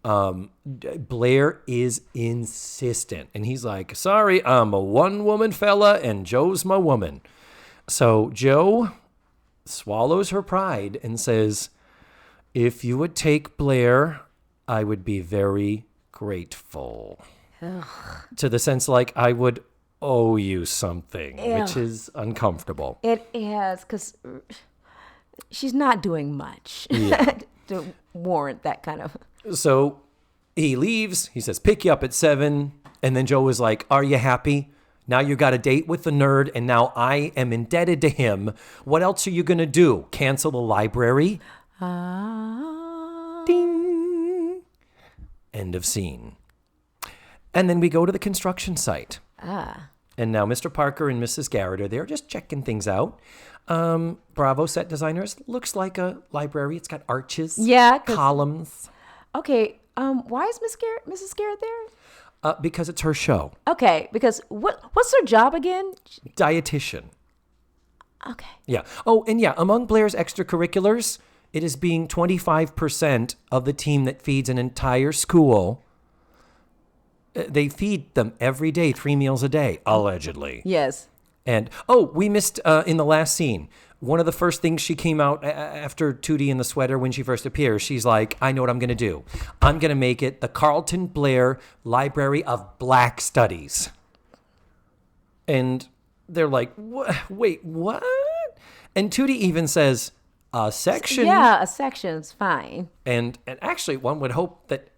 Blair is insistent. And he's like, sorry, I'm a one-woman fella, and Joe's my woman. So Joe swallows her pride and says, if you would take Blair, I would be very grateful. Ugh. To the sense like I would owe you something, which is uncomfortable. It is, because she's not doing much to warrant that kind of. So he leaves. He says, pick you up at 7. And then Joe was like, are you happy? Now you got a date with the nerd, and now I am indebted to him. What else are you going to do? Cancel the library? Ding. End of scene. And then we go to the construction site. And now Mr. Parker and Mrs. Garrett are there just checking things out. Bravo set designers. Looks like a library. It's got arches. Yeah. Columns. Okay. Why is Mrs. Garrett there? Because it's her show. Okay. Because what's her job again? Dietitian. Okay. Yeah. Oh, and yeah, among Blair's extracurriculars, it is being 25% of the team that feeds an entire school. They feed them every day, 3 meals a day, allegedly. Yes. And, we missed in the last scene. One of the first things she came out after Tootie in the sweater when she first appears, she's like, I know what I'm going to do. I'm going to make it the Carlton Blair Library of Black Studies. And they're like, wait, what? And Tootie even says, a section? Yeah, a section's fine. And actually, one would hope that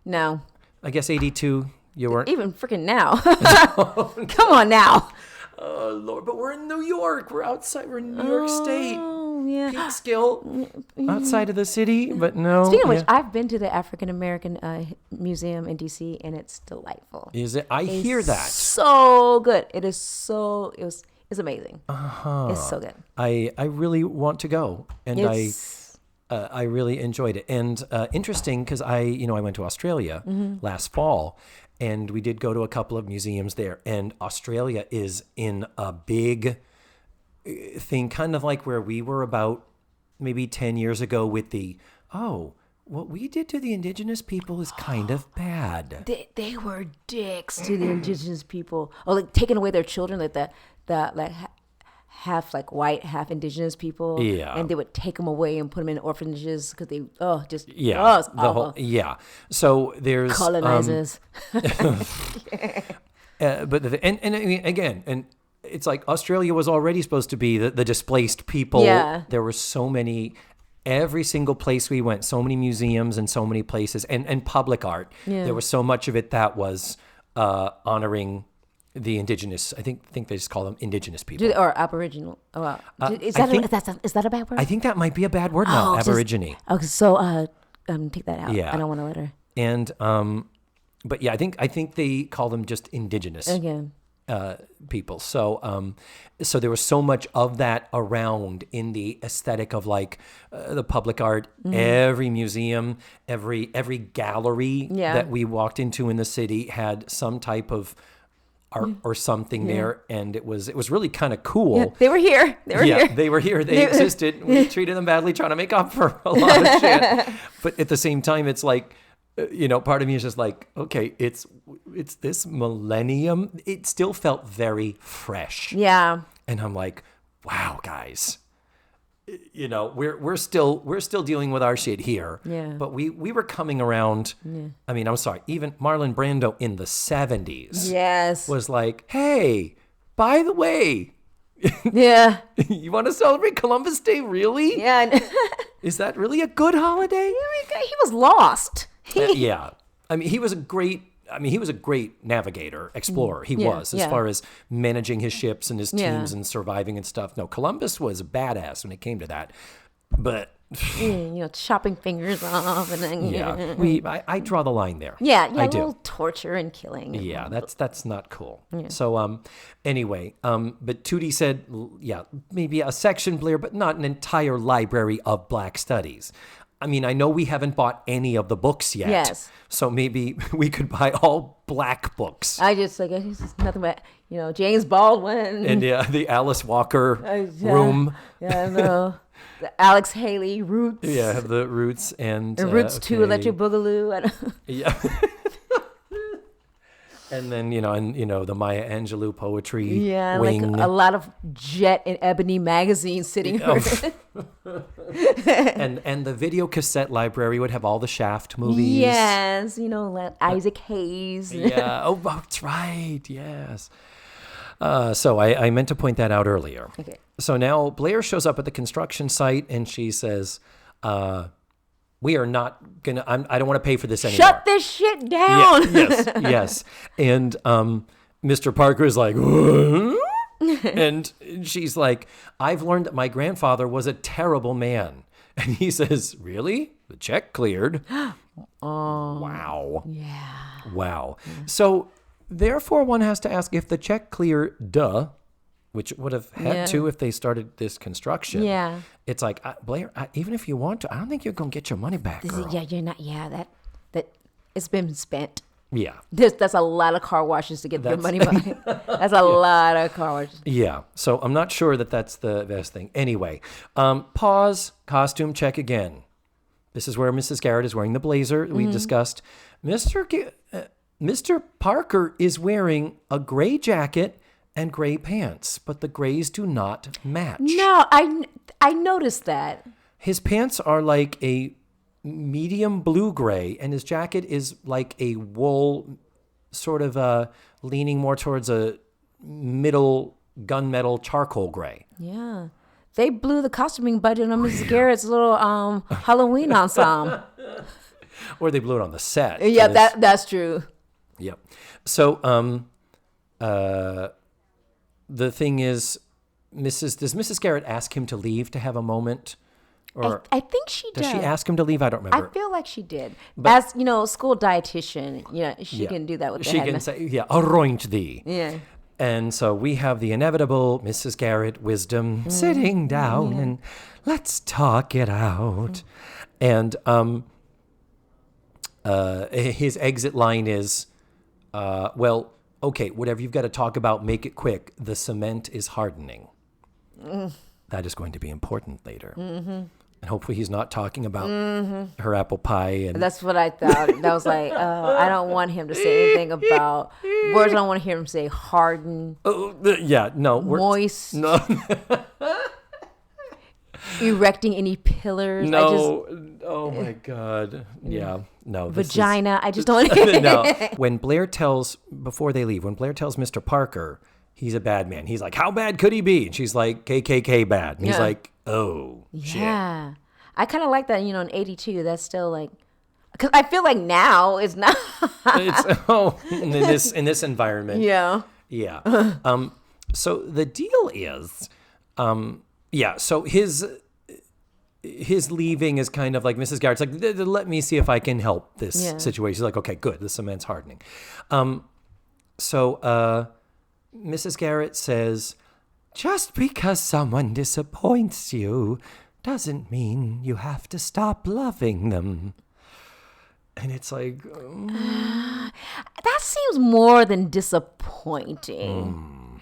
No. I guess 82, you weren't. Even freaking now. Come on now. Oh, Lord. But we're in New York. We're outside. We're in New York State. Oh, yeah. Peekskill, outside of the city, but no. Speaking of which, I've been to the African American Museum in D.C., and it's delightful. Is it? I hear that. So good. It is so, it's amazing. It's so good. I really want to go, and I really enjoyed it. And interesting, because I went to Australia last fall, and we did go to a couple of museums there. And Australia is in a big thing, kind of like where we were about maybe 10 years ago with what we did to the indigenous people is kind of bad. They were dicks to the indigenous people. Or like taking away their children, like the like half like white, half indigenous people. Yeah. And they would take them away and put them in orphanages because they, it's awful. So there's colonizers. But again, it's like Australia was already supposed to be the displaced people. Yeah. There were so many, every single place we went, so many museums and so many places and public art. Yeah. There was so much of it that was honoring the indigenous. I think they just call them indigenous people. Or Aboriginal. Is that a bad word? I think that might be a bad word now, Aborigine. Okay, so take that out. Yeah. I don't want to let her. And but yeah, I think they call them just indigenous. Again. People. So there was so much of that around in the aesthetic of like the public art. Every museum, every gallery that we walked into in the city had some type of art or something there, and it was really kind of cool. Yeah, they were here. They were here. They existed. We treated them badly, trying to make up for a lot of shit. But at the same time, it's like, part of me is just like, okay, it's this millennium. It still felt very fresh. Yeah. And I'm like, wow, guys, we're still dealing with our shit here. Yeah. But we were coming around. Yeah. I mean, I'm sorry. Even Marlon Brando in the 70s. Yes. Was like, hey, by the way. Yeah. You want to celebrate Columbus Day, really? Yeah. Is that really a good holiday? He was lost. Yeah. I mean, he was a great navigator, explorer. He was, as far as managing his ships and his teams and surviving and stuff. No, Columbus was a badass when it came to that. But chopping fingers off and then I draw the line there. Yeah, I a do. little torture and killing. Yeah, that's not cool. Yeah. So anyway, but Tootie said, maybe a section, Blair, but not an entire library of Black studies. I mean, I know we haven't bought any of the books yet. Yes. So maybe we could buy all Black books. It's nothing but, James Baldwin. And the Alice Walker room. Yeah, I know. The Alex Haley Roots. Yeah, the Roots and Roots 2 Electric Boogaloo. Yeah. And then, the Maya Angelou poetry wing. Like a lot of Jet and Ebony magazines sitting here. And the video cassette library would have all the Shaft movies. Yes, Isaac Hayes. Yeah, that's right, yes. So I meant to point that out earlier. Okay. So now Blair shows up at the construction site and she says, we are not going to, I don't want to pay for this anymore. Shut this shit down. Yes. And Mr. Parker is like, what? And she's like, I've learned that my grandfather was a terrible man. And he says, really? The check cleared. Oh. Wow. Yeah. Wow. Yeah. So therefore, one has to ask if the check cleared, which would have had to if they started this construction. Yeah. It's like, Blair, even if you want to, I don't think you're going to get your money back, girl. Yeah, you're not. Yeah, that it's been spent. Yeah. That's a lot of car washes to get your money back. That's a lot of car washes. Yeah. So I'm not sure that that's the best thing. Anyway, pause, costume check again. This is where Mrs. Garrett is wearing the blazer we discussed. Mr. Parker is wearing a gray jacket and gray pants, but the grays do not match. No, I noticed that. His pants are like a medium blue gray, and his jacket is like a wool, sort of leaning more towards a middle gunmetal charcoal gray. Yeah. They blew the costuming budget on Mrs. Garrett's little Halloween ensemble. Or they blew it on the set. Yeah, that's true. Yep. So the thing is, does Mrs. Garrett ask him to leave to have a moment? Or I think she does. Does she ask him to leave? I don't remember. I feel like she did. As, school dietitian, she can do that with the She can say, anoint thee. Yeah. And so we have the inevitable Mrs. Garrett wisdom sitting down and let's talk it out. And his exit line is, well, okay, whatever you've got to talk about, make it quick. The cement is hardening. That is going to be important later. And hopefully he's not talking about her apple pie. And that's what I thought. That was like, I don't want him to say anything about words. I don't want to hear him say harden. Moist. No. Erecting any pillars. No. Oh my God. Yeah. No. Vagina. I just don't want to. No. When Blair tells Mr. Parker he's a bad man, he's like, how bad could he be? And she's like, KKK bad. And he's like, oh, shit. Yeah. I kind of like that, in 82. That's still like, because I feel like now it's not. In this environment. Yeah. Yeah. So the deal is, so his leaving is kind of like Mrs. Garrett's like, let me see if I can help this situation. She's like, okay, good. The cement's hardening. So Mrs. Garrett says, just because someone disappoints you doesn't mean you have to stop loving them. And it's like... that seems more than disappointing.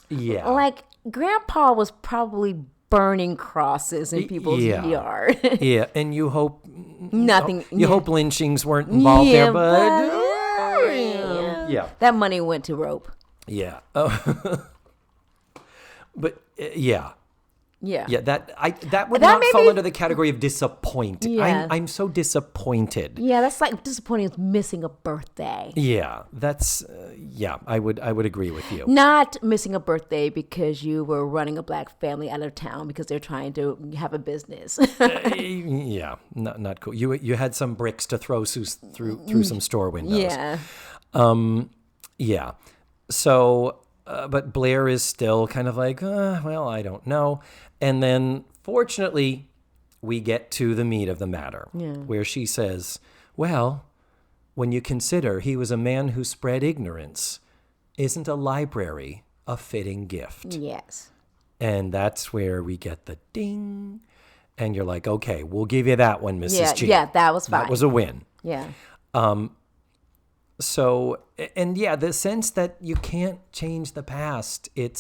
Yeah. Like, Grandpa was probably burning crosses in people's yard. Yeah, and you hope... Nothing. You hope lynchings weren't involved there, but... Yeah. That money went to rope. Yeah. But yeah. Yeah. Yeah, that would not fall under the category of disappointed. Yeah. I'm so disappointed. Yeah, that's like disappointing is missing a birthday. Yeah, that's I would agree with you. Not missing a birthday because you were running a black family out of town because they're trying to have a business. Yeah, not cool. You had some bricks to throw through some store windows. Yeah. Yeah. So, but Blair is still kind of like, well, I don't know. And then, fortunately, we get to the meat of the matter, where she says, well, when you consider he was a man who spread ignorance, isn't a library a fitting gift? Yes. And that's where we get the ding. And you're like, okay, we'll give you that one, Mrs. G. Yeah, that was fine. That was a win. Yeah. So, and yeah, the sense that you can't change the past, you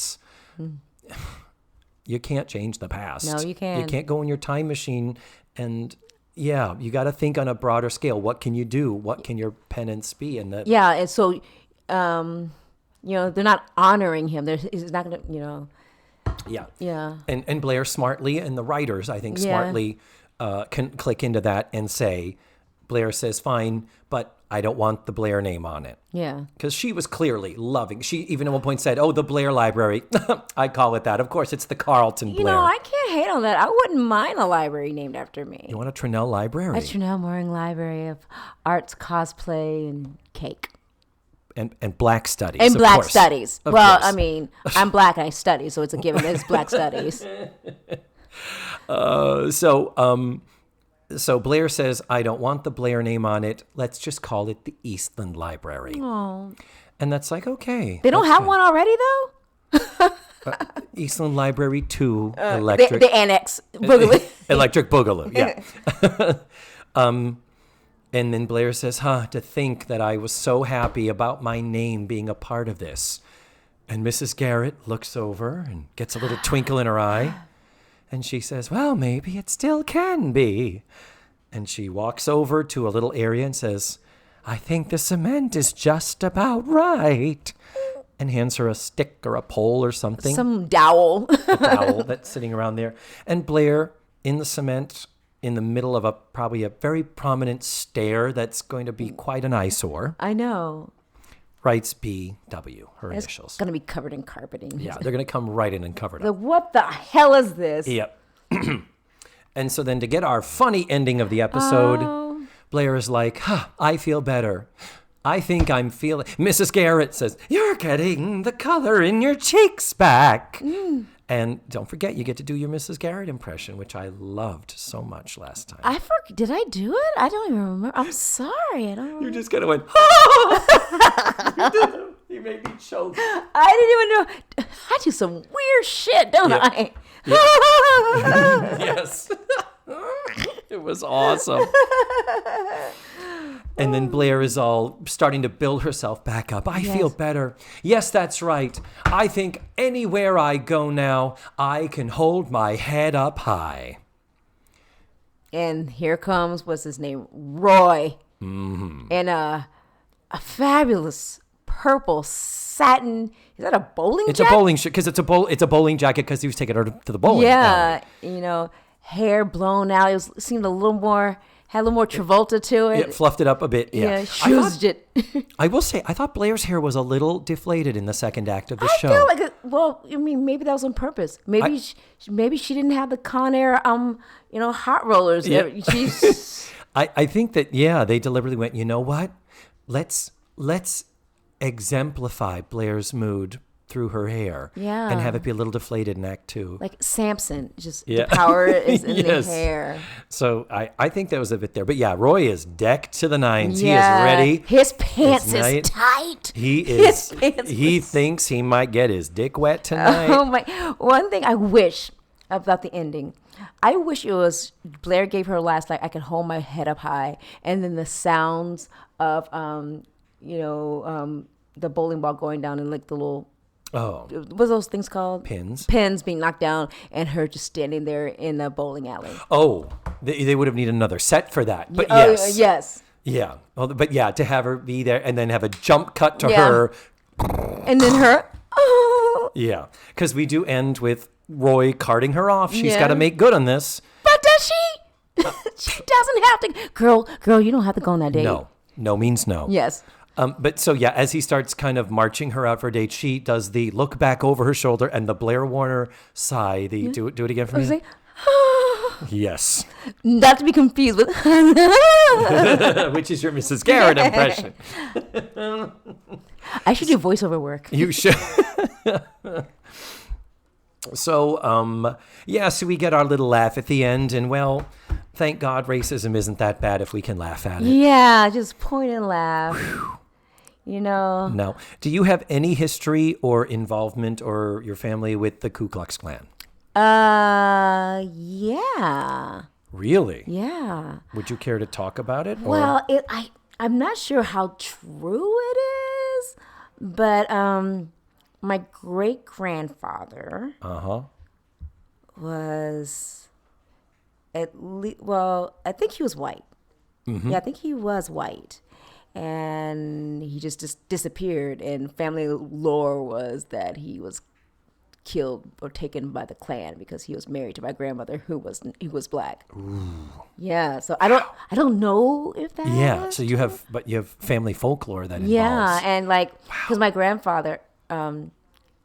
can't change the past. No, you can't. You can't go in your time machine and, you got to think on a broader scale. What can you do? What can your penance be? And so, they're not honoring him. He's not going to, Yeah. Yeah. And Blair smartly, and the writers, I think, smartly can click into that and say, Blair says, fine, but I don't want the Blair name on it. Yeah. Because she was clearly loving. She even at one point said, oh, the Blair Library. I call it that. Of course, it's the Carlton Blair. I can't hate on that. I wouldn't mind a library named after me. You want a Trenell library? A Trenell Mooring library of arts, cosplay, and cake. And black studies, and of black course. studies. Of Well, course. I mean, I'm black and I study, so it's a given that it's black studies. So Blair says, I don't want the Blair name on it. Let's just call it the Eastland Library. Oh. And that's like, okay. They don't have one already, though? Eastland Library 2 Electric. The annex. Boogaloo. Electric Boogaloo, yeah. And then Blair says, to think that I was so happy about my name being a part of this. And Mrs. Garrett looks over and gets a little twinkle in her eye. And she says, well, maybe it still can be. And she walks over to a little area and says, I think the cement is just about right. And hands her a stick or a pole or something. Some dowel. A dowel that's sitting around there. And Blair, in the cement, in the middle of probably a very prominent stair that's going to be quite an eyesore. I know. Writes BW, her initials. It's going to be covered in carpeting. Yeah, they're going to come right in and cover it up. What the hell is this? Yep. And so then to get our funny ending of the episode, Blair is like, I feel better. I think I'm feeling... Mrs. Garrett says, you're getting the color in your cheeks back. And don't forget, you get to do your Mrs. Garrett impression, which I loved so much last time. Did I do it? I don't even remember. I'm sorry. I don't remember. You just kind of went, You made me choke. I didn't even know. I do some weird shit, don't I? Yes. It was awesome. And then Blair is all starting to build herself back up. I feel better. Yes, that's right. I think anywhere I go now, I can hold my head up high. And here comes, what's his name? Roy. Mm-hmm. And a fabulous purple satin. Is that a bowling jacket? It's a bowling shirt because it's a bowling jacket because he was taking her to the bowling. Yeah, hair blown out. Seemed had a little more Travolta to it. Yeah, fluffed it up a bit. Yeah, shoosed it. I will say, I thought Blair's hair was a little deflated in the second act of the show. I feel like maybe that was on purpose. Maybe she didn't have the Con Air, hot rollers. Yeah. She's... I think that, they deliberately went, you know what? Let's exemplify Blair's mood through her hair. Yeah. And have it be a little deflated in Act 2. Like Samson, just the power is in the hair. So I think that was a bit there. But Roy is decked to the nines. Yeah. He is ready. His pants is tight. He thinks he might get his dick wet tonight. Oh my. One thing I wish about the ending, I wish it was Blair gave her last, like, I could hold my head up high. And then the sounds of, the bowling ball going down and like the little... Oh. What's those things called? Pins. Pins being knocked down and her just standing there in the bowling alley. Oh, they would have needed another set for that. But yes. Yes. Yeah. Well, but to have her be there and then have a jump cut to her. And then her. Oh. Yeah. Because we do end with Roy carting her off. She's got to make good on this. But does she? She doesn't have to. Girl, you don't have to go on that date. No. No means no. Yes. But so, as he starts kind of marching her out for a date, she does the look back over her shoulder and the Blair Warner sigh. Do it again for me. Like, yes. Not to be confused with. Which is your Mrs. Garrett impression. I should do voiceover work. You should. So, so we get our little laugh at the end. And, well, thank God racism isn't that bad if we can laugh at it. Yeah, just point and laugh. Whew. No. Do you have any history or involvement or your family with the Ku Klux Klan? Yeah. Really? Yeah. Would you care to talk about it? Well, I'm not sure how true it is, but my great-grandfather was at least, I think he was white. Mm-hmm. Yeah, I think he was white. And he just disappeared. And family lore was that he was killed or taken by the Klan because he was married to my grandmother who was black. Ooh. Yeah, so I don't know if that. Yeah, so you have family folklore that involves. Yeah, and because my grandfather,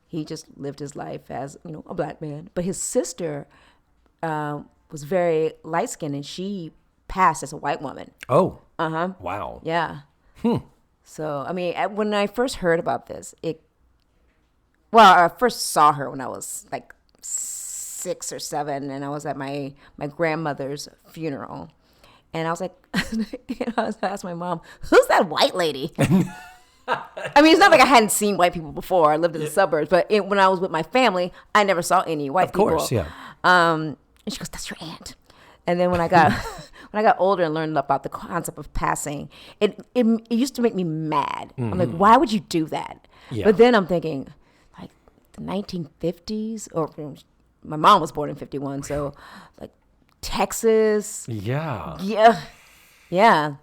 he just lived his life as a black man, but his sister was very light skinned and she passed as a white woman. Oh. Wow. Yeah. So I mean, when I first heard about this, I first saw her when I was like 6 or 7, and I was at my grandmother's funeral, and I was like, I asked my mom, "Who's that white lady?" I mean, it's not like I hadn't seen white people before. I lived in the suburbs, but when I was with my family, I never saw any white people. Of course, yeah. And she goes, "That's your aunt." And then when I got when I got older and learned about the concept of passing, it used to make me mad. I'm like, why would you do that? Yeah. But then I'm thinking, like the 1950s, or my mom was born in 51, so like Texas. Yeah. Yeah.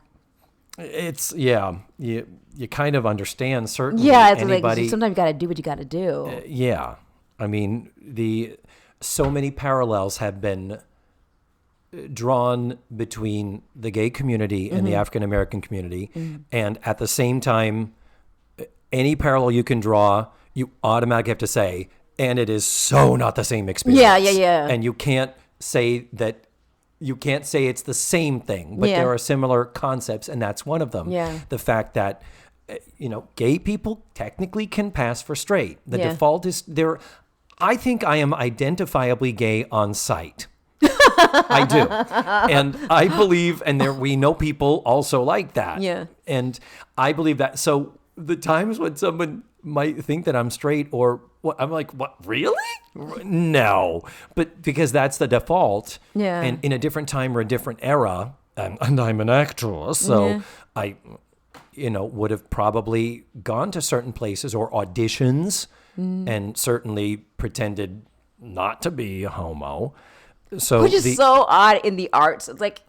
It's, you kind of understand certainly Yeah, it's anybody. like sometimes you got to do what you got to do. Yeah. I mean, so many parallels have been drawn between the gay community and the African American community. And at the same time, any parallel you can draw, you automatically have to say, and it is so not the same experience. Yeah. And you can't say it's the same thing, but there are similar concepts, and that's one of them. Yeah. The fact that, gay people technically can pass for straight. The default is there. I think I am identifiably gay on sight. I do. And I believe, and we know people also like that. Yeah. And I believe that. So the times when someone might think that I'm straight or what, I'm like, what, really? No. But because that's the default. Yeah. And in a different time or a different era, and I'm an actress, so I, would have probably gone to certain places or auditions and certainly pretended not to be a homo. So Which is so odd in the arts. It's like,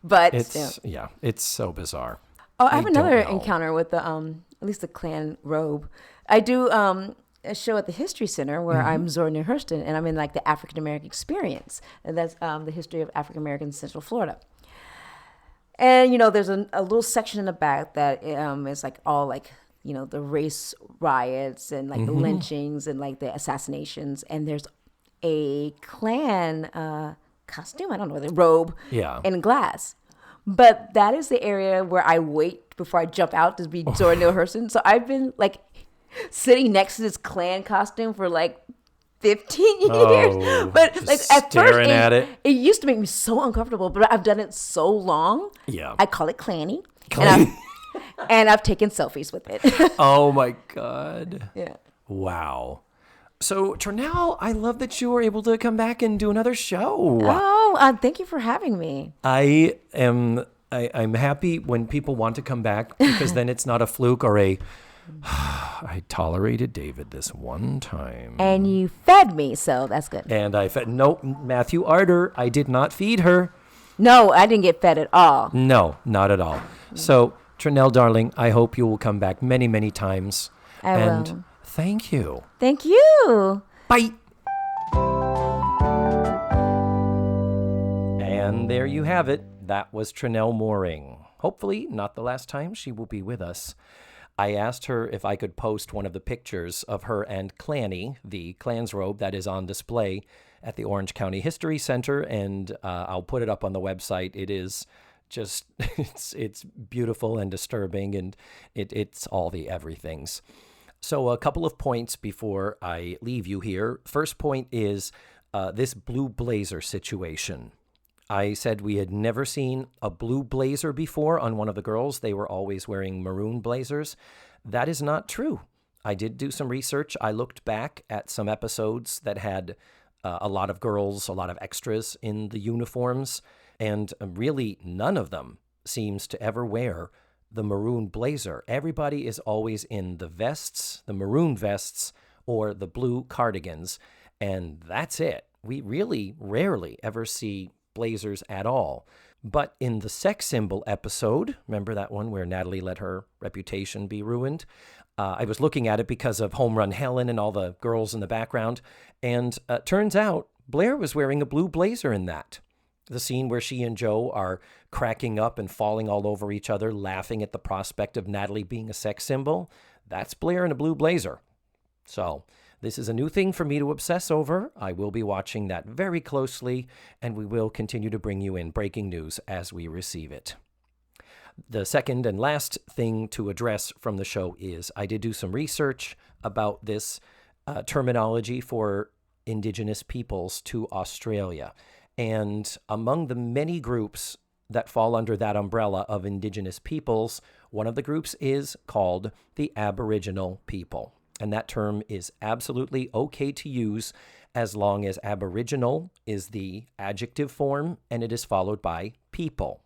but it's so bizarre. Oh, I have another encounter with the at least the Klan robe. I do a show at the History Center where I'm Zora Neale Hurston, and I'm in like the African American experience, and that's the history of African Americans in Central Florida. And there's a little section in the back that is like all like the race riots and like the lynchings and like the assassinations, and there's a Klan costume, I don't know, the robe in glass. But that is the area where I wait before I jump out to be Zora Neale Hurston. So I've been like sitting next to this Klan costume for like 15 years. But like at first it used to make me so uncomfortable, but I've done it so long. Yeah. I call it Klannie. And I've taken selfies with it. Oh my God. Yeah. Wow. So, Trenell, I love that you were able to come back and do another show. Oh, thank you for having me. I'm happy when people want to come back because then it's not a fluke or I tolerated David this one time. And you fed me, so that's good. And I fed, Matthew Arter, I did not feed her. No, I didn't get fed at all. No, not at all. So, Trenell, darling, I hope you will come back many, many times. I will. Thank you. Thank you. Bye. And there you have it. That was Trenell Mooring. Hopefully not the last time she will be with us. I asked her if I could post one of the pictures of her and Klannie, the Klan's robe that is on display at the Orange County History Center, and I'll put it up on the website. It is just, it's beautiful and disturbing, and it's all the everythings. So a couple of points before I leave you here. First point is this blue blazer situation. I said we had never seen a blue blazer before on one of the girls. They were always wearing maroon blazers. That is not true. I did do some research. I looked back at some episodes that had a lot of girls, a lot of extras in the uniforms, and really none of them seems to ever wear the maroon blazer. Everybody is always in the vests, the maroon vests, or the blue cardigans, and that's it. We really rarely ever see blazers at all. But in the sex symbol episode, remember that one where Natalie let her reputation be ruined? I was looking at it because of Home Run Helen and all the girls in the background, and turns out Blair was wearing a blue blazer in that. The scene where she and Joe are cracking up and falling all over each other, laughing at the prospect of Natalie being a sex symbol, that's Blair in a blue blazer. So this is a new thing for me to obsess over. I will be watching that very closely, and we will continue to bring you in breaking news as we receive it. The second and last thing to address from the show is I did do some research about this terminology for Indigenous peoples to Australia. And among the many groups that fall under that umbrella of indigenous peoples. One of the groups is called the Aboriginal people. And that term is absolutely okay to use as long as Aboriginal is the adjective form and it is followed by people.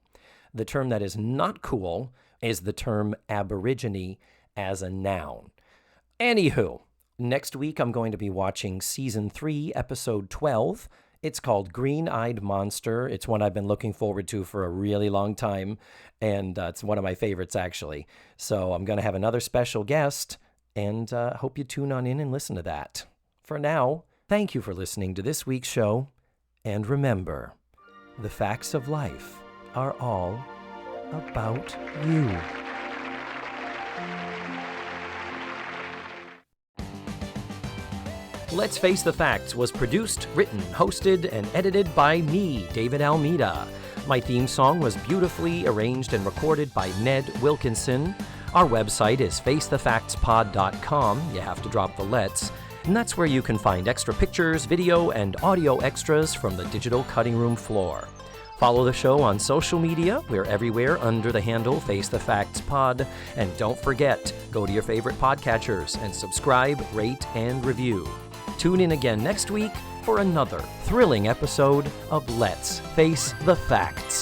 The term that is not cool is the term Aborigine as a noun. Anywho, next week I'm going to be watching Season 3, Episode 12. It's called Green-Eyed Monster. It's one I've been looking forward to for a really long time, and it's one of my favorites, actually. So I'm going to have another special guest, and hope you tune on in and listen to that. For now, thank you for listening to this week's show, and remember, the facts of life are all about you. Let's Face the Facts was produced, written, hosted, and edited by me, David Almeida. My theme song was beautifully arranged and recorded by Ned Wilkinson. Our website is facethefactspod.com. You have to drop the let's. And that's where you can find extra pictures, video, and audio extras from the digital cutting room floor. Follow the show on social media. We're everywhere under the handle Face the Facts Pod. And don't forget, go to your favorite podcatchers and subscribe, rate, and review. Tune in again next week for another thrilling episode of Let's Face the Facts.